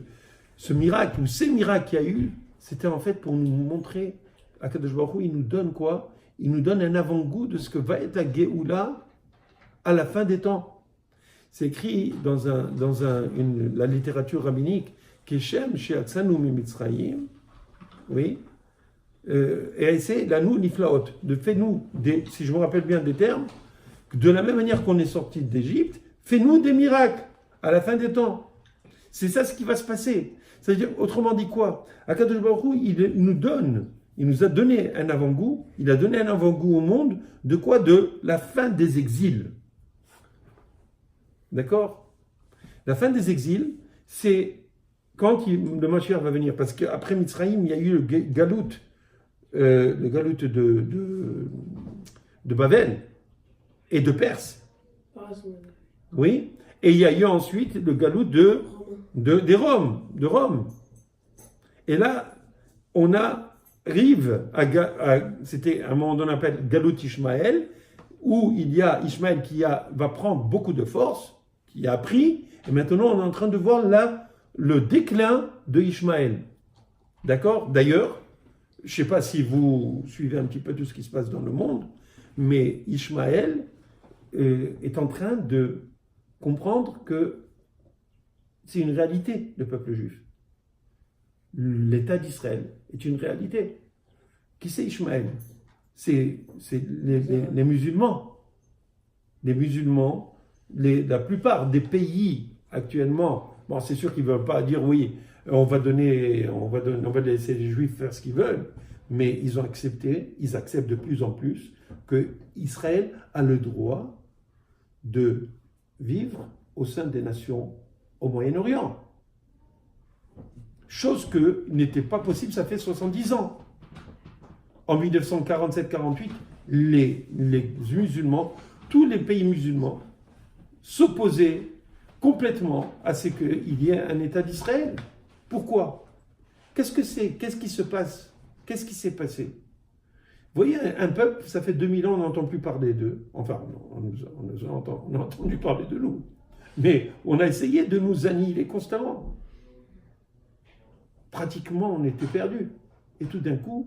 ce miracle, ou ces miracles qu'il y a eu, c'était en fait pour nous montrer, Akadosh Baruch Hu, il nous donne quoi? Il nous donne un avant-goût de ce que va être la Géoula à la fin des temps. C'est écrit dans la littérature rabbinique, Keshem she'atzanu mimitzrayim, oui, et c'est la nous niflaot, de fais-nous, si je me rappelle bien des termes, de la même manière qu'on est sorti d'Égypte, fais-nous des miracles à la fin des temps. C'est ça ce qui va se passer. C'est-à-dire, autrement dit quoi? Akadosh Baruch Hu, il nous a donné un avant-goût, il a donné un avant-goût au monde, de quoi? De la fin des exils. D'accord? La fin des exils, c'est quand le Mashiach va venir, parce qu'après Mitzrayim, il y a eu le galout de Babel et de Perse. Oui, et il y a eu ensuite le galout de Rome. Et là, on arrive c'était un moment qu'on appelle galout Ishmaël, où il y a Ishmaël qui va prendre beaucoup de force, qui a appris, et maintenant on est en train de voir là le déclin de Ishmaël. D'accord? D'ailleurs, je ne sais pas si vous suivez un petit peu tout ce qui se passe dans le monde, mais Ishmaël est en train de comprendre que c'est une réalité, le peuple juif. L'État d'Israël est une réalité. Qui c'est Ishmaël? C'est les musulmans. Les musulmans, la plupart des pays actuellement, bon, c'est sûr qu'ils ne veulent pas dire oui, on va laisser les juifs faire ce qu'ils veulent, mais ils acceptent de plus en plus que Israël a le droit de vivre au sein des nations au Moyen-Orient. Chose que n'était pas possible, ça fait 70 ans. En 1947-48, les musulmans, tous les pays musulmans, s'opposaient complètement à ce qu'il y ait un État d'Israël. Pourquoi? Qu'est-ce que c'est? Qu'est-ce qui se passe? Qu'est-ce qui s'est passé? Vous voyez, un peuple, ça fait 2000 ans, on n'entend plus parler d'eux. Enfin, on a entendu parler de nous. Mais on a essayé de nous annihiler constamment. Pratiquement, on était perdus. Et tout d'un coup,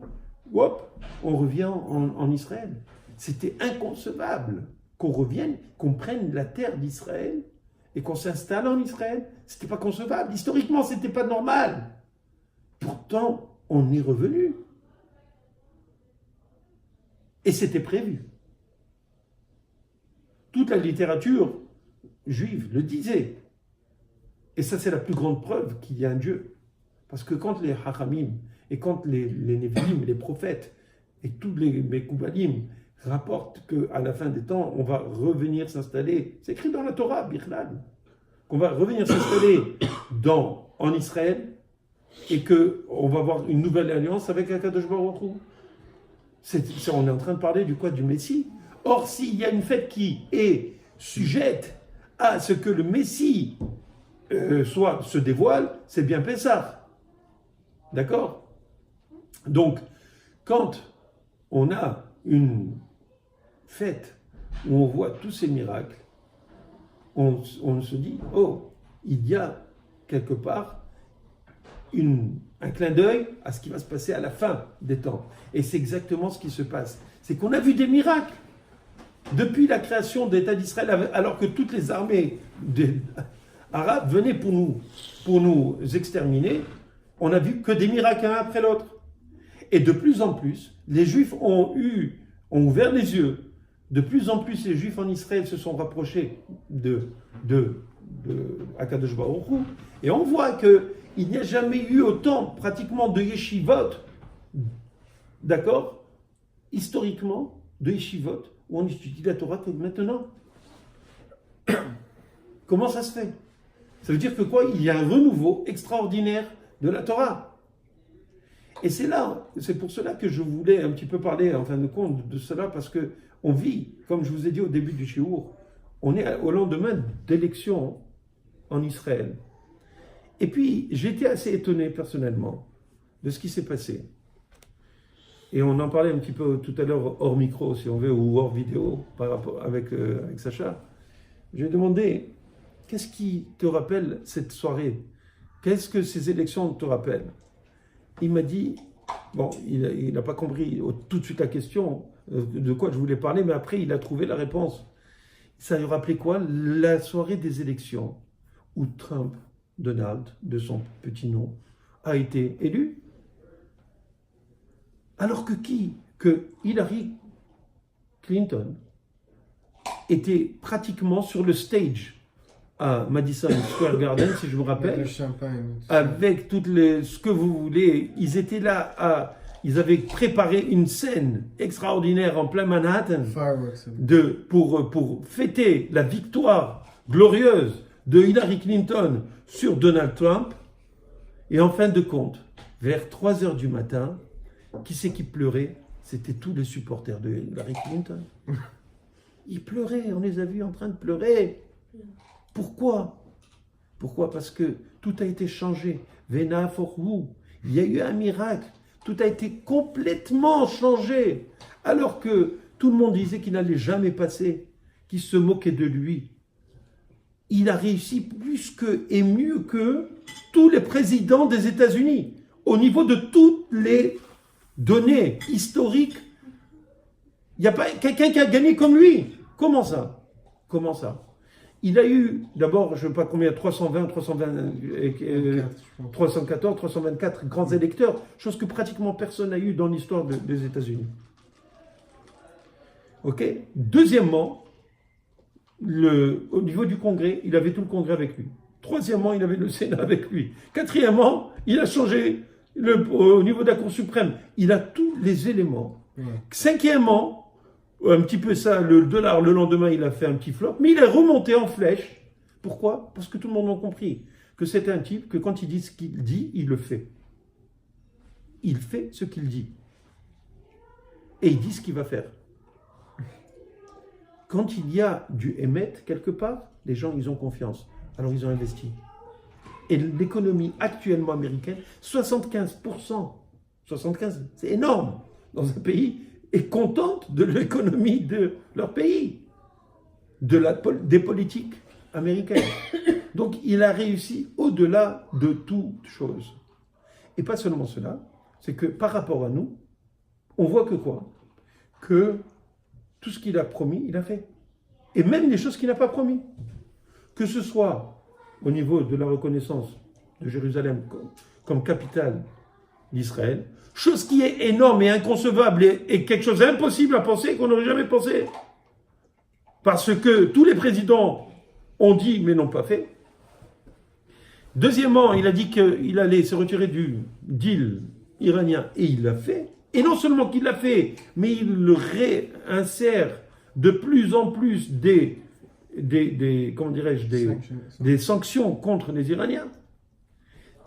hop, on revient en Israël. C'était inconcevable qu'on revienne, qu'on prenne la terre d'Israël et qu'on s'installe en Israël. C'était pas concevable. Historiquement, c'était pas normal. Pourtant, on est revenu. Et c'était prévu. Toute la littérature juive le disait. Et ça, c'est la plus grande preuve qu'il y a un Dieu. Parce que quand les Hachamim, et quand les Névi'im, les prophètes, et tous les Mekoubalim rapportent qu'à la fin des temps, on va revenir s'installer, c'est écrit dans la Torah, Bichlal, qu'on va revenir s'installer en Israël, et qu'on va avoir une nouvelle alliance avec Akadosh Baruch Hu. On est en train de parler du Messie. Or, s'il y a une fête qui est sujette à ce que le Messie se dévoile, c'est bien Pessah. D'accord? Donc, quand on a une fête où on voit tous ces miracles, on se dit, oh, il y a quelque part un clin d'œil à ce qui va se passer à la fin des temps. Et c'est exactement ce qui se passe. C'est qu'on a vu des miracles depuis la création de l'État d'Israël, alors que toutes les armées arabes venaient pour nous exterminer. On n'a vu que des miracles un après l'autre. Et de plus en plus, les Juifs ont ouvert les yeux. De plus en plus, les Juifs en Israël se sont rapprochés de Akadosh Baruch Hu. Et on voit qu'il n'y a jamais eu autant, pratiquement, de yeshivot, d'accord, historiquement, de yeshivot, où on étudie la Torah que maintenant. Comment ça se fait? Ça veut dire que quoi? Il y a un renouveau extraordinaire de la Torah. Et c'est pour cela que je voulais un petit peu parler, en fin de compte, de cela, parce que on vit, comme je vous ai dit au début du shiur, on est au lendemain d'élections en Israël. Et puis, j'étais assez étonné personnellement de ce qui s'est passé. Et on en parlait un petit peu tout à l'heure hors micro, si on veut, ou hors vidéo, par rapport avec Sacha. Je lui ai demandé, qu'est-ce qui te rappelle cette soirée qu'est-ce que ces élections te rappellent? Il m'a dit, bon, il n'a pas compris tout de suite la question de quoi je voulais parler, mais après, il a trouvé la réponse. Ça lui rappelait quoi? La soirée des élections où Trump, Donald, de son petit nom, a été élu. Alors que qui? Que Hillary Clinton était pratiquement sur le stage à Madison Square Garden, si je me Avec le rappelle, champagne. avec ce que vous voulez. Ils étaient là, ils avaient préparé une scène extraordinaire en plein Manhattan Fireworks. pour fêter la victoire glorieuse de Hillary Clinton sur Donald Trump. Et en fin de compte, vers 3 heures du matin, qui c'est qui pleurait? C'était tous les supporters de Hillary Clinton. Ils pleuraient, on les a vus en train de pleurer. Pourquoi? Pourquoi? Parce que tout a été changé. Vena for who? Il y a eu un miracle. Tout a été complètement changé. Alors que tout le monde disait qu'il n'allait jamais passer, qu'il se moquait de lui. Il a réussi plus que et mieux que tous les présidents des États-Unis. Au niveau de toutes les données historiques, il n'y a pas quelqu'un qui a gagné comme lui. Comment ça? Comment ça? Il a eu, d'abord, je ne sais pas combien, 320, 314, 324 grands électeurs, chose que pratiquement personne n'a eu dans l'histoire des États-Unis. Ok? Deuxièmement, au niveau du Congrès, il avait tout le Congrès avec lui. Troisièmement, il avait le Sénat avec lui. Quatrièmement, il a changé au niveau de la Cour suprême. Il a tous les éléments. Ouais. Cinquièmement, un petit peu ça, le dollar, le lendemain, il a fait un petit flop, mais il est remonté en flèche. Pourquoi? Parce que tout le monde a compris que c'est un type que quand il dit ce qu'il dit, il le fait. Il fait ce qu'il dit. Et il dit ce qu'il va faire. Quand il y a du émettre quelque part, les gens, ils ont confiance. Alors ils ont investi. Et l'économie actuellement américaine, 75%, 75, c'est énorme dans un pays, est contente de l'économie de leur pays, des politiques américaines. Donc il a réussi au-delà de toute chose. Et pas seulement cela, c'est que par rapport à nous, on voit que quoi? Que tout ce qu'il a promis, il a fait. Et même les choses qu'il n'a pas promis. Que ce soit au niveau de la reconnaissance de Jérusalem comme capitale d'Israël, chose qui est énorme et inconcevable et quelque chose d'impossible à penser qu'on n'aurait jamais pensé. Parce que tous les présidents ont dit mais n'ont pas fait. Deuxièmement, il a dit qu'il allait se retirer du deal iranien et il l'a fait. Et non seulement qu'il l'a fait, mais il le réinsère de plus en plus comment dirais-je, des sanctions contre les Iraniens.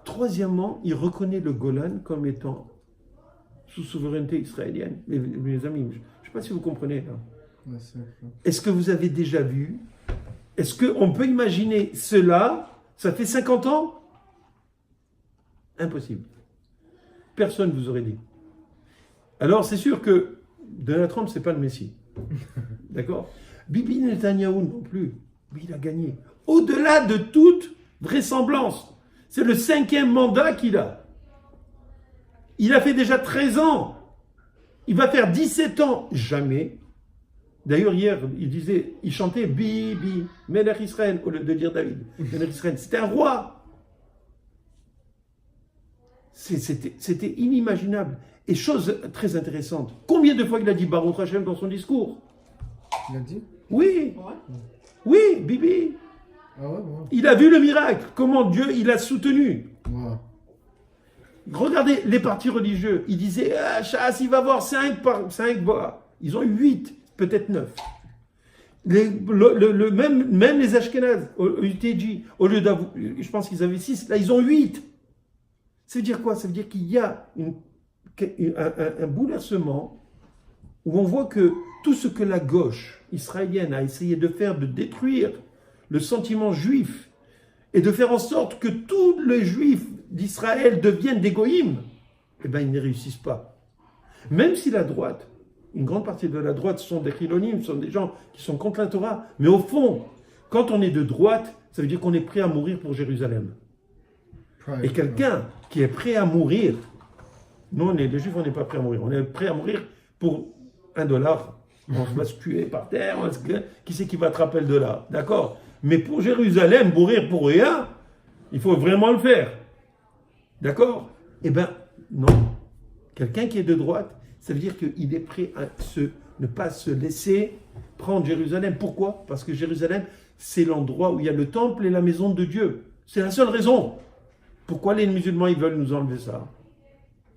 Troisièmement, il reconnaît le Golan comme étant sous souveraineté israélienne. Mes amis, je ne sais pas si vous comprenez. Là. Ouais, Est-ce que vous avez déjà vu? Est-ce qu'on peut imaginer cela? Ça fait 50 ans? Impossible. Personne ne vous aurait dit. Alors, c'est sûr que Donald Trump, ce n'est pas le Messie. D'accord? Bibi Netanyahou non plus. Mais il a gagné. Au-delà de toute vraisemblance. C'est le 5e mandat qu'il a. Il a fait déjà 13 ans. Il va faire 17 ans. Jamais. D'ailleurs, hier, il chantait Bibi, Melech Israël, au lieu de dire David. Melech Israël. C'était un roi. C'était inimaginable. Et chose très intéressante, combien de fois il a dit Baruch Hashem dans son discours? Il a dit? Oui. Ouais. Oui, Bibi. Ah ouais, ouais. Il a vu le miracle. Comment Dieu, il a soutenu. Wow. Regardez les partis religieux. Ils disaient, ah, Chas, il va avoir 5 voix. Ils ont eu 8, peut-être 9. Même les Ashkénazes, au UTJ, au lieu d'avoir, je pense qu'ils avaient 6, là ils ont 8. Ça veut dire quoi? Ça veut dire qu'il y a un bouleversement où on voit que tout ce que la gauche israélienne a essayé de faire, de détruire le sentiment juif et de faire en sorte que tous les juifs d'Israël deviennent des goïms, eh bien ils ne réussissent pas. Même si la droite, une grande partie de la droite sont des chilonim, sont des gens qui sont contre la Torah, mais au fond, quand on est de droite, ça veut dire qu'on est prêt à mourir pour Jérusalem. Et quelqu'un qui est prêt à mourir, nous, les Juifs, on n'est pas prêts à mourir. On est prêt à mourir pour $1. On va se tuer par terre. Qui c'est qui va attraper le dollar? D'accord? Mais pour Jérusalem, mourir pour rien, il faut vraiment le faire. D'accord? Eh bien, non. Quelqu'un qui est de droite, ça veut dire qu'il est prêt à ne pas se laisser prendre Jérusalem. Pourquoi? Parce que Jérusalem, c'est l'endroit où il y a le temple et la maison de Dieu. C'est la seule raison. Pourquoi les musulmans, ils veulent nous enlever ça?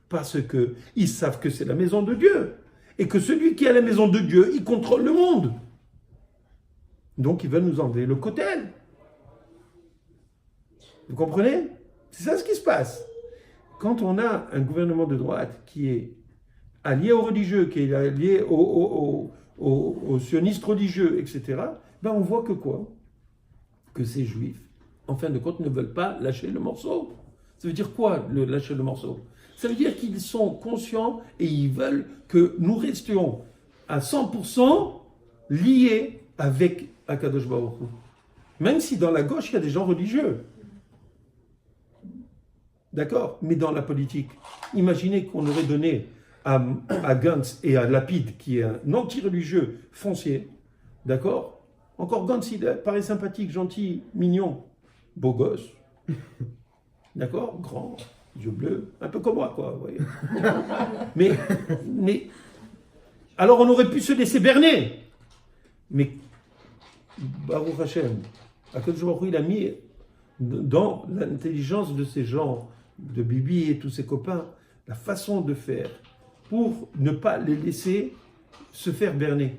Parce qu'ils savent que c'est la maison de Dieu. Et que celui qui a la maison de Dieu, il contrôle le monde. Donc, ils veulent nous enlever le kotel. Vous comprenez? C'est ça ce qui se passe. Quand on a un gouvernement de droite qui est allié aux religieux, qui est allié aux sionistes religieux, etc., ben on voit que quoi? Que ces juifs, en fin de compte, ne veulent pas lâcher le morceau. Ça veut dire quoi, lâcher le morceau? Ça veut dire qu'ils sont conscients et ils veulent que nous restions à 100% liés avec Akadosh Baruch Hu. Même si dans la gauche, il y a des gens religieux. D'accord? Mais dans la politique, imaginez qu'on aurait donné à Gantz et à Lapid, qui est un anti-religieux foncier, d'accord? Encore Gantz, il paraît sympathique, gentil, mignon, beau gosse, d'accord? Grand, yeux bleus, un peu comme moi, quoi, vous voyez. mais, alors on aurait pu se laisser berner. Mais, Baruch Hashem, Akadosh Baruch Hu, il a mis dans l'intelligence de ces gens, de Bibi et tous ses copains, la façon de faire pour ne pas les laisser se faire berner.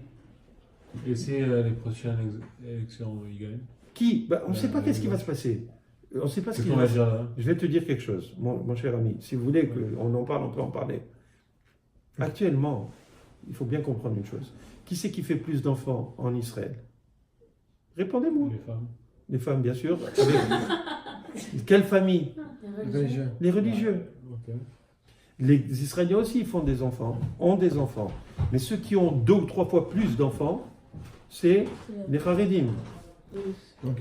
Et si les prochaines élections, ils gagnent? Qui? On ne sait pas qu'est-ce qui va se passer. On ne sait pas ce qui va se passer. Je vais te dire quelque chose, mon cher ami. Si vous voulez qu'on en parle, on peut en parler. Actuellement, il faut bien comprendre une chose. Qui c'est qui fait plus d'enfants en Israël? Répondez-moi. Les femmes. Les femmes, bien sûr. Avec... Quelle famille? Les religieux. Okay. Les Israéliens aussi font des enfants, ont des enfants. Mais ceux qui ont 2 ou 3 fois plus d'enfants, c'est les Haredim. Donc,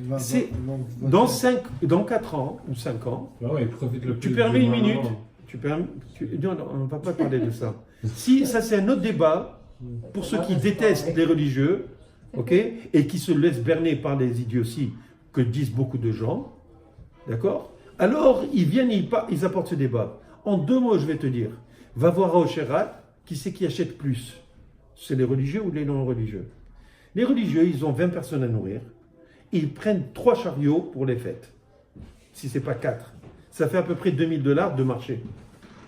dans 4 ans ou 5 ans, bah ouais, tu permets une minute. Non, on ne va pas parler de ça. Si ça c'est un autre débat pour ceux qui détestent les religieux, ok, et qui se laissent berner par les idioties que disent beaucoup de gens, d'accord? Alors ils viennent, ils apportent ce débat. En 2 mots, je vais te dire, va voir à Ocherat, qui c'est qui achète plus? C'est les religieux ou les non-religieux? Les religieux, ils ont 20 personnes à nourrir. Ils prennent 3 chariots pour les fêtes. Si ce n'est pas 4. Ça fait à peu près $2000 de marché.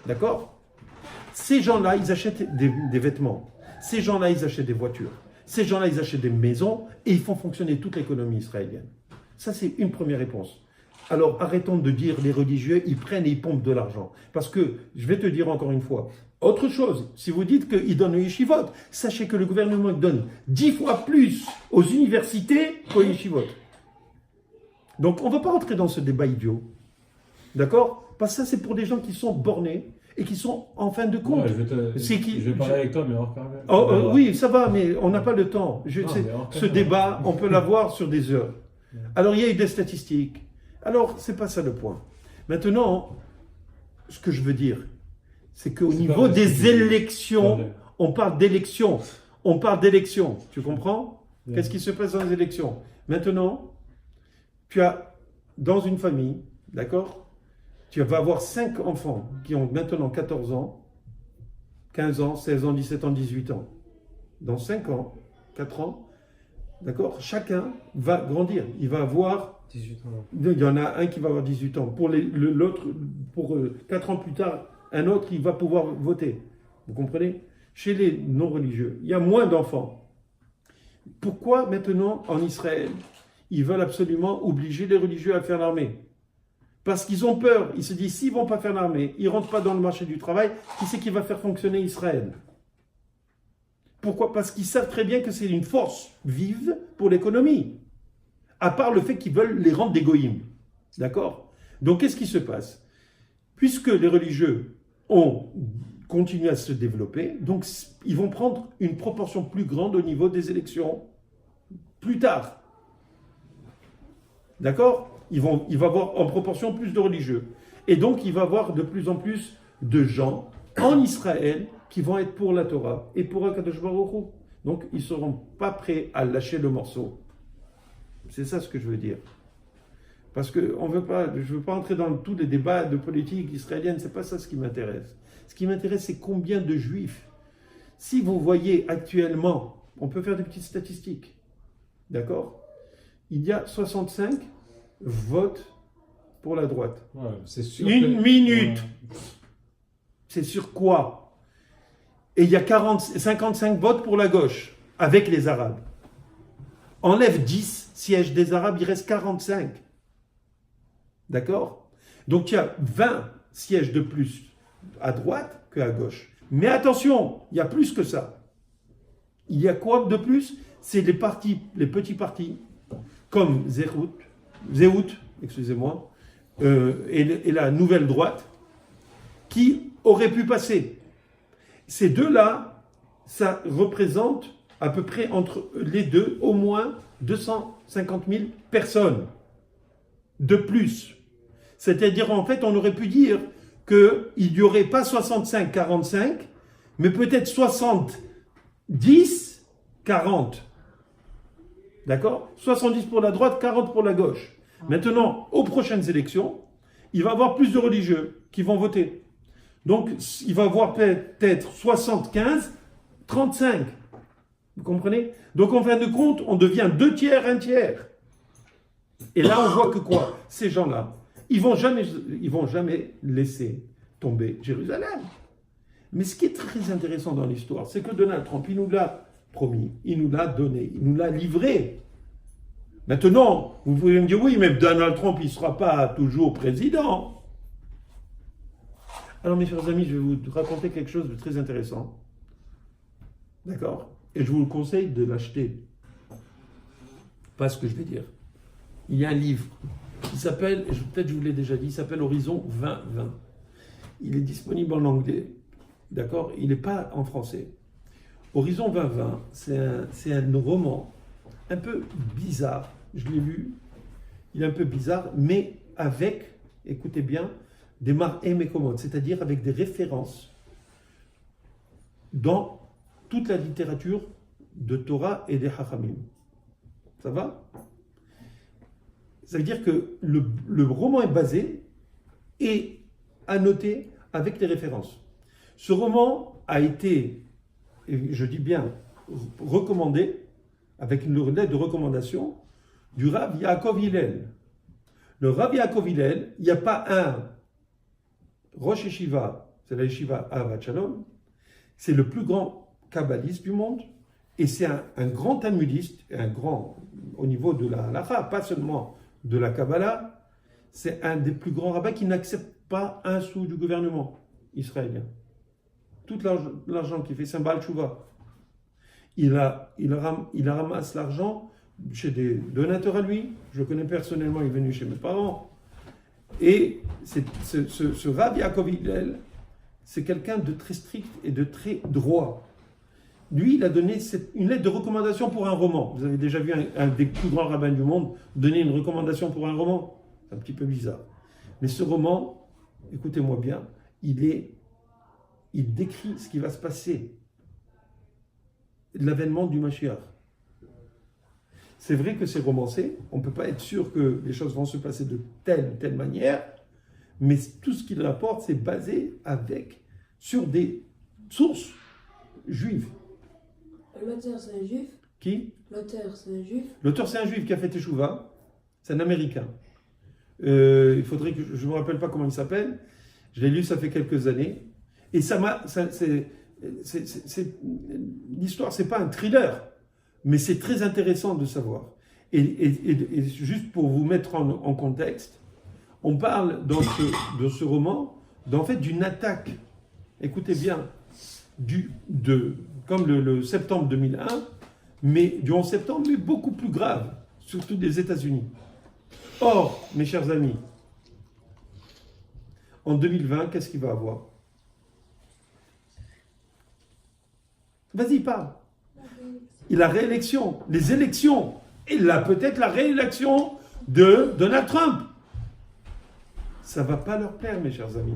D'accord? Ces gens-là, ils achètent des vêtements. Ces gens-là, ils achètent des voitures. Ces gens-là, ils achètent des maisons et ils font fonctionner toute l'économie israélienne. Ça, c'est une première réponse. Alors, arrêtons de dire les religieux, ils prennent et ils pompent de l'argent. Parce que, je vais te dire encore une fois, autre chose, si vous dites qu'ils donnent aux yeshivot, sachez que le gouvernement donne 10 fois plus aux universités qu'aux yeshivot. Donc, on ne va pas rentrer dans ce débat idiot. D'accord? Parce que ça, c'est pour des gens qui sont bornés et qui sont en fin de compte. Ouais, je vais parler avec toi, mais hors caméra. Oui, ça va, mais on n'a pas le temps. Ce débat, on peut l'avoir sur des heures. Alors, il y a eu des statistiques. Alors, c'est pas ça le point. Maintenant, ce que je veux dire, c'est qu'au niveau des élections, on parle d'élections. On parle d'élections. Tu comprends? Qu'est-ce qui se passe dans les élections? Maintenant, tu as, dans une famille, d'accord? Tu vas avoir 5 enfants qui ont maintenant 14 ans, 15 ans, 16 ans, 17 ans, 18 ans. Dans 5 ans, 4 ans, d'accord? Chacun va grandir. Il va avoir 18 ans. Il y en a un qui va avoir 18 ans. Pour l'autre, pour 4 ans plus tard, un autre, il va pouvoir voter. Vous comprenez? Chez les non-religieux, il y a moins d'enfants. Pourquoi maintenant, en Israël, ils veulent absolument obliger les religieux à faire l'armée? Parce qu'ils ont peur. Ils se disent, s'ils ne vont pas faire l'armée, ils ne rentrent pas dans le marché du travail, qui c'est qui va faire fonctionner Israël? Pourquoi? Parce qu'ils savent très bien que c'est une force vive pour l'économie. À part le fait qu'ils veulent les rendre des goïms. D'accord? Donc, qu'est-ce qui se passe? Puisque les religieux ont continué à se développer, donc ils vont prendre une proportion plus grande au niveau des élections plus tard. D'accord? Il va y avoir en proportion plus de religieux. Et donc, il va y avoir de plus en plus de gens en Israël qui vont être pour la Torah et pour Akadosh Baruch Hu. Donc, ils ne seront pas prêts à lâcher le morceau. C'est ça ce que je veux dire. Parce que je ne veux pas entrer dans tous les débats de politique israélienne, ce n'est pas ça ce qui m'intéresse. Ce qui m'intéresse, c'est combien de juifs. Si vous voyez actuellement, on peut faire des petites statistiques, d'accord? Il y a 65 votes pour la droite. Ouais, c'est sûr Une minute. C'est sur quoi? Et il y a 55 votes pour la gauche, avec les Arabes. Enlève 10 sièges des Arabes, il reste 45. D'accord? Donc il y a 20 sièges de plus à droite qu'à gauche. Mais attention, il y a plus que ça. Il y a quoi de plus? C'est les petits partis, comme Zéhout, excusez-moi, et la nouvelle droite, qui auraient pu passer. Ces deux-là, ça représente à peu près entre les deux au moins 250 000 personnes de plus. C'est-à-dire, en fait, on aurait pu dire qu'il n'y aurait pas 65-45, mais peut-être 70-40. D'accord? 70 pour la droite, 40 pour la gauche. Maintenant, aux prochaines élections, il va y avoir plus de religieux qui vont voter. Donc, il va y avoir peut-être 75-35. Vous comprenez? Donc, en fin de compte, on devient 2 tiers, 1 tiers. Et là, on voit que quoi? Ces gens-là, ils vont jamais laisser tomber Jérusalem. Mais ce qui est très intéressant dans l'histoire, c'est que Donald Trump, il nous l'a promis, il nous l'a donné, il nous l'a livré. Maintenant, vous pouvez me dire, oui, mais Donald Trump, il ne sera pas toujours président. Alors, mes chers amis, je vais vous raconter quelque chose de très intéressant. D'accord? Et je vous le conseille de l'acheter. Pas ce que je vais dire. Il y a un livre qui s'appelle, peut-être je vous l'ai déjà dit, il s'appelle Horizon 2020. Il est disponible en anglais. D'accord? Il n'est pas en français. Horizon 2020, c'est un roman un peu bizarre. Je l'ai lu. Il est un peu bizarre, mais avec, écoutez bien, des mar'eh mekomot, c'est-à-dire avec des références dans toute la littérature de Torah et des Hachamim. Ça va? Ça veut dire que le roman est basé et annoté avec des références. Ce roman a été, et je dis bien, recommandé avec une lettre de recommandation du Rav Yaakov Hillel. Le Rav Yaakov Hillel, il n'y a pas un Rosh Yeshiva, c'est la Yeshiva Ahavat Shalom, c'est le plus grand kabbaliste du monde, et c'est un grand talmudiste, un grand au niveau de la halakha, pas seulement de la Kabbalah, c'est un des plus grands rabbins qui n'accepte pas un sou du gouvernement israélien. Tout l'argent qu'il fait, c'est un Baal Tshuva. Il ramasse l'argent chez des donateurs à lui. Je le connais personnellement, il est venu chez mes parents. Et ce Rav Yaakov Hillel, c'est quelqu'un de très strict et de très droit. Lui, il a donné une lettre de recommandation pour un roman. Vous avez déjà vu un des plus grands rabbins du monde donner une recommandation pour un roman? C'est un petit peu bizarre. Mais ce roman, écoutez-moi bien, il décrit ce qui va se passer, l'avènement du Mashiach. C'est vrai que c'est romancé, on ne peut pas être sûr que les choses vont se passer de telle ou telle manière, mais tout ce qu'il rapporte, c'est basé sur des sources juives. L'auteur, c'est un juif? Qui? L'auteur, c'est un juif? L'auteur, c'est un juif qui a fait Teshuvah, c'est un américain. Il faudrait que je ne me rappelle pas comment il s'appelle, je l'ai lu, ça fait quelques années, et l'histoire, c'est pas un thriller, mais c'est très intéressant de savoir. Et juste pour vous mettre en contexte, on parle dans ce roman, en fait, d'une attaque. Écoutez bien, comme le septembre 2001, mais du 11 septembre, mais beaucoup plus grave, surtout des États-Unis. Or, mes chers amis, en 2020, qu'est-ce qu'il va y avoir? Vas-y, parle. La réélection, les élections, et là peut-être la réélection de Donald Trump. ça ne va pas leur plaire, mes chers amis.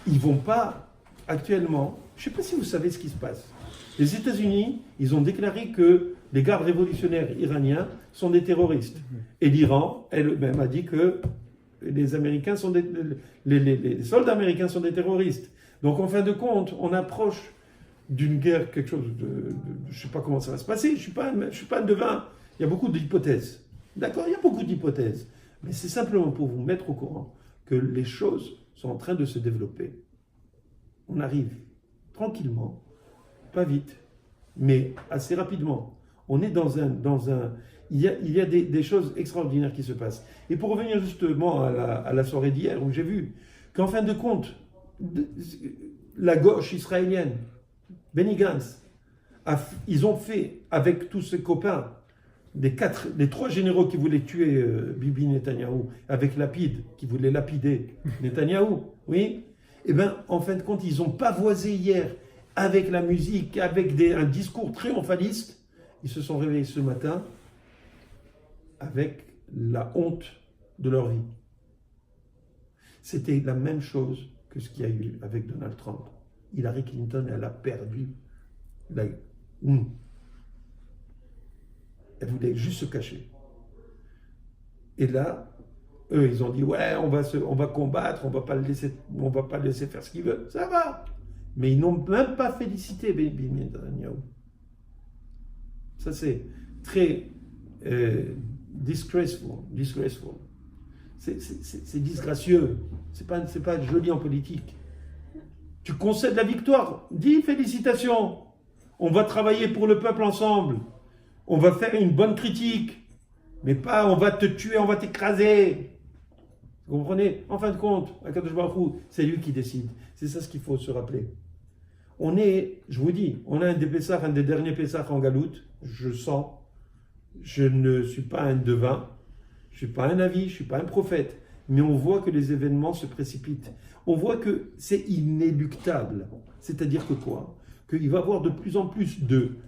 Ils ne vont pas, actuellement, je ne sais pas si vous savez ce qui se passe. Les États-Unis, ils ont déclaré que les gardes révolutionnaires iraniens sont des terroristes. Et l'Iran, elle-même, a dit que les Américains sont les soldats américains sont des terroristes. Donc, en fin de compte, on approche d'une guerre, quelque chose je ne sais pas comment ça va se passer, je ne suis pas un devin. Il y a beaucoup d'hypothèses. D'accord, il y a beaucoup d'hypothèses. Mais c'est simplement pour vous mettre au courant que les choses sont en train de se développer. On arrive tranquillement, pas vite, mais assez rapidement. On est il y a des choses extraordinaires qui se passent. Et pour revenir justement à la soirée d'hier, où j'ai vu qu'en fin de compte, la gauche israélienne, Benny Gantz, ils ont fait avec tous ses copains, les 3 généraux qui voulaient tuer Bibi Netanyahou, avec Lapid, qui voulait lapider Netanyahou, oui, et bien en fin de compte, ils ont pavoisé hier avec la musique, avec un discours triomphaliste. Ils se sont réveillés ce matin avec la honte de leur vie. C'était la même chose que ce qu'il y a eu avec Donald Trump. Hillary Clinton, elle a perdu. Elle voulait juste se cacher. Et là, eux, ils ont dit, ouais, on va combattre, on va pas le laisser faire ce qu'il veut. Ça va. Mais ils n'ont même pas félicité Bibi Netanyahu. Ça, c'est très disgraceful. C'est disgracieux. C'est pas joli en politique. Tu concèdes la victoire. Dis félicitations. On va travailler pour le peuple ensemble. On va faire une bonne critique. Mais pas on va te tuer, on va t'écraser. Vous comprenez? En fin de compte, Akadosh Baruch Hu, c'est lui qui décide. C'est ça ce qu'il faut se rappeler. Je vous dis, on a un des derniers Pessah en galoute. Je sens. Je ne suis pas un devin. Je ne suis pas un avis, je ne suis pas un prophète. Mais on voit que les événements se précipitent. On voit que c'est inéluctable. C'est-à-dire que quoi? Qu'il va y avoir de plus en plus de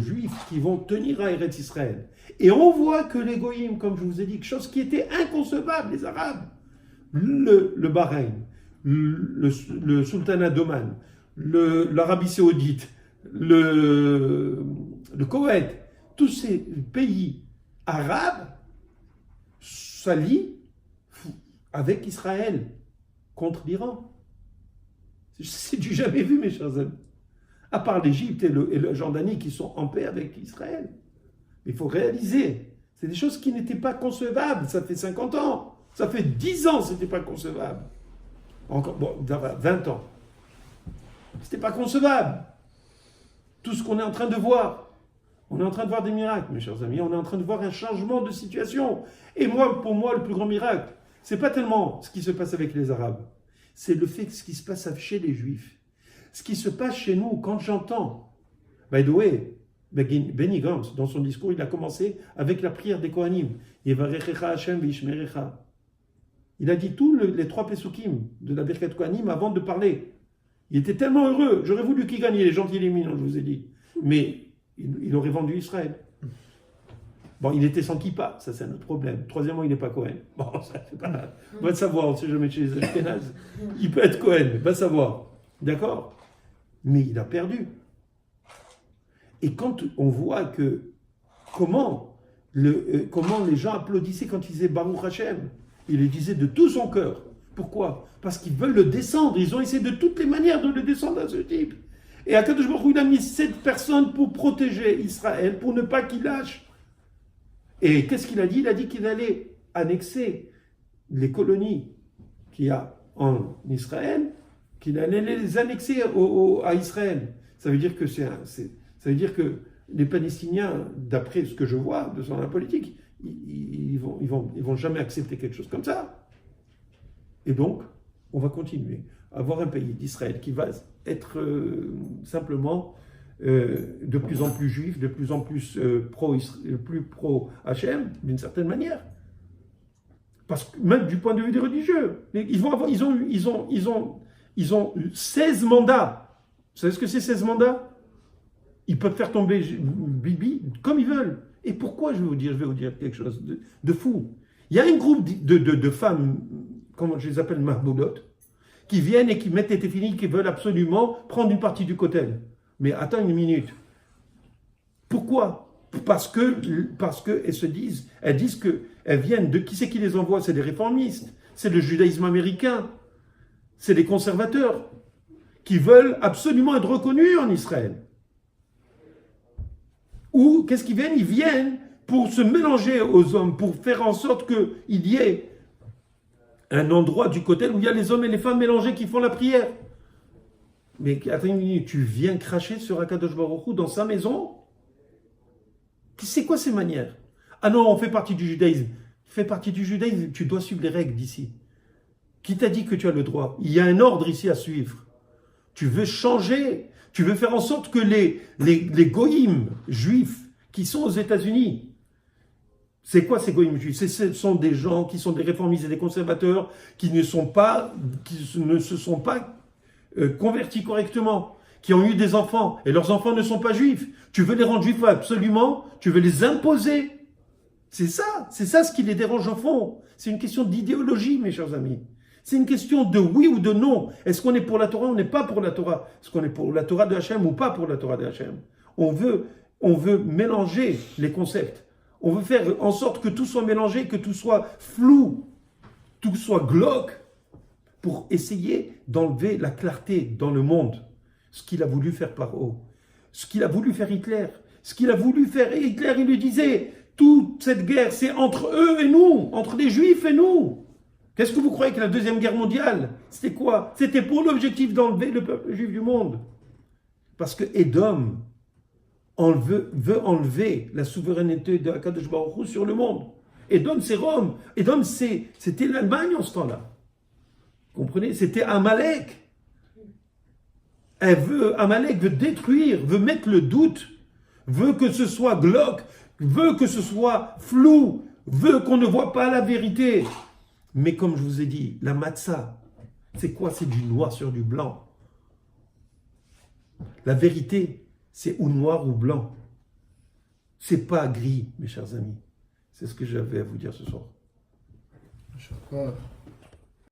juifs qui vont tenir à Eretz Israël. Et on voit que les goïms, comme je vous ai dit, quelque chose qui était inconcevable, les Arabes, le Bahreïn, le sultanat d'Oman, l'Arabie Saoudite, le Koweït, tous ces pays arabes s'allient avec Israël contre l'Iran. C'est du jamais vu, mes chers amis. À part l'Égypte et le Jordanie qui sont en paix avec Israël. Il faut réaliser, c'est des choses qui n'étaient pas concevables. Ça fait 50 ans, ça fait 10 ans, ce n'était pas concevable. Encore, 20 ans. C'était pas concevable. Tout ce qu'on est en train de voir. On est en train de voir des miracles, mes chers amis. On est en train de voir un changement de situation. Et pour moi, le plus grand miracle, c'est pas tellement ce qui se passe avec les Arabes. C'est le fait que ce qui se passe chez les Juifs. Ce qui se passe chez nous, quand j'entends, by the way, Benny Gantz, dans son discours, il a commencé avec la prière des Kohanim. Yevarechecha Hashem v'yishmerecha. Il a dit tous les 3 Pesukim de la Birkat Kohanim avant de parler. Il était tellement heureux. J'aurais voulu qu'il gagne les gentils et les mignons, je vous ai dit. Mais il aurait vendu Israël. Bon, il était sans kippa, ça c'est un autre problème. Troisièmement, il n'est pas Cohen. Bon, ça c'est pas... Va savoir, on ne sait jamais chez les Ashkénazes. Il peut être Cohen, va savoir. D'accord? Mais il a perdu. Et quand on voit que comment les gens applaudissaient quand ils disaient Baruch Hashem, ils le disaient de tout son cœur. Pourquoi? Parce qu'ils veulent le descendre. Ils ont essayé de toutes les manières de le descendre à ce type. Et Akadosh Baruch Hu, il a mis 7 personnes pour protéger Israël, pour ne pas qu'il lâche. Et qu'est-ce qu'il a dit? Il a dit qu'il allait annexer les colonies qu'il y a en Israël, qu'il allait les annexer à Israël. Ça veut dire que ça veut dire que les Palestiniens, d'après ce que je vois de son politique, ils vont jamais accepter quelque chose comme ça. Et donc, on va continuer à avoir un pays d'Israël qui va être simplement de plus en plus juif, de plus en plus pro-Hachem, d'une certaine manière. Parce que même du point de vue des religieux, ils ont 16 mandats. Vous savez ce que c'est 16 mandats? Ils peuvent faire tomber Bibi comme ils veulent. Et pourquoi je vais vous dire quelque chose de fou? Il y a un groupe de femmes, comment je les appelle, mahboulot, qui viennent et qui mettent les téfilines, qui veulent absolument prendre une partie du kotel. Mais attends une minute. Pourquoi? Parce que elles disent que elles viennent de qui c'est qui les envoie? C'est des réformistes, c'est le judaïsme américain, c'est les conservateurs qui veulent absolument être reconnus en Israël. Ou qu'est-ce qu'ils viennent? Ils viennent pour se mélanger aux hommes, pour faire en sorte qu'il y ait un endroit du kotel où il y a les hommes et les femmes mélangés qui font la prière. Mais attends une minute, tu viens cracher sur Akadosh Baruch Hu dans sa maison? C'est quoi ces manières? Ah non, on fait partie du judaïsme. Tu fais partie du judaïsme, tu dois suivre les règles d'ici. Qui t'a dit que tu as le droit? Il y a un ordre ici à suivre. Tu veux changer, tu veux faire en sorte que les goïms juifs qui sont aux États-Unis, c'est quoi ces goïms juifs? Ce sont des gens qui sont des réformistes et des conservateurs qui ne se sont pas convertis correctement, qui ont eu des enfants et leurs enfants ne sont pas juifs. Tu veux les rendre juifs absolument, tu veux les imposer. C'est ça ce qui les dérange au fond. C'est une question d'idéologie, mes chers amis. C'est une question de oui ou de non. Est-ce qu'on est pour la Torah ou on n'est pas pour la Torah? Est-ce qu'on est pour la Torah de Hachem ou pas pour la Torah de Hachem? On veut mélanger les concepts. On veut faire en sorte que tout soit mélangé, que tout soit flou, tout soit glauque, pour essayer d'enlever la clarté dans le monde. Ce qu'il a voulu faire Paro, ce qu'il a voulu faire Hitler, ce qu'il a voulu faire Hitler, il lui disait, toute cette guerre, c'est entre eux et nous, entre les Juifs et nous. Qu'est-ce que vous croyez que la Deuxième Guerre mondiale, c'était quoi? C'était pour l'objectif d'enlever le peuple juif du monde. Parce que Édom veut enlever la souveraineté de Akadosh Baruch Hu sur le monde. Édom, c'est Rome. Édom, c'était l'Allemagne en ce temps-là. Vous comprenez? C'était Amalek. Amalek veut détruire, veut mettre le doute, veut que ce soit glauque, veut que ce soit flou, veut qu'on ne voit pas la vérité. Mais comme je vous ai dit, la matzah, c'est quoi? C'est du noir sur du blanc. La vérité, c'est ou noir ou blanc. C'est pas gris, mes chers amis. C'est ce que j'avais à vous dire ce soir. Je sais pas.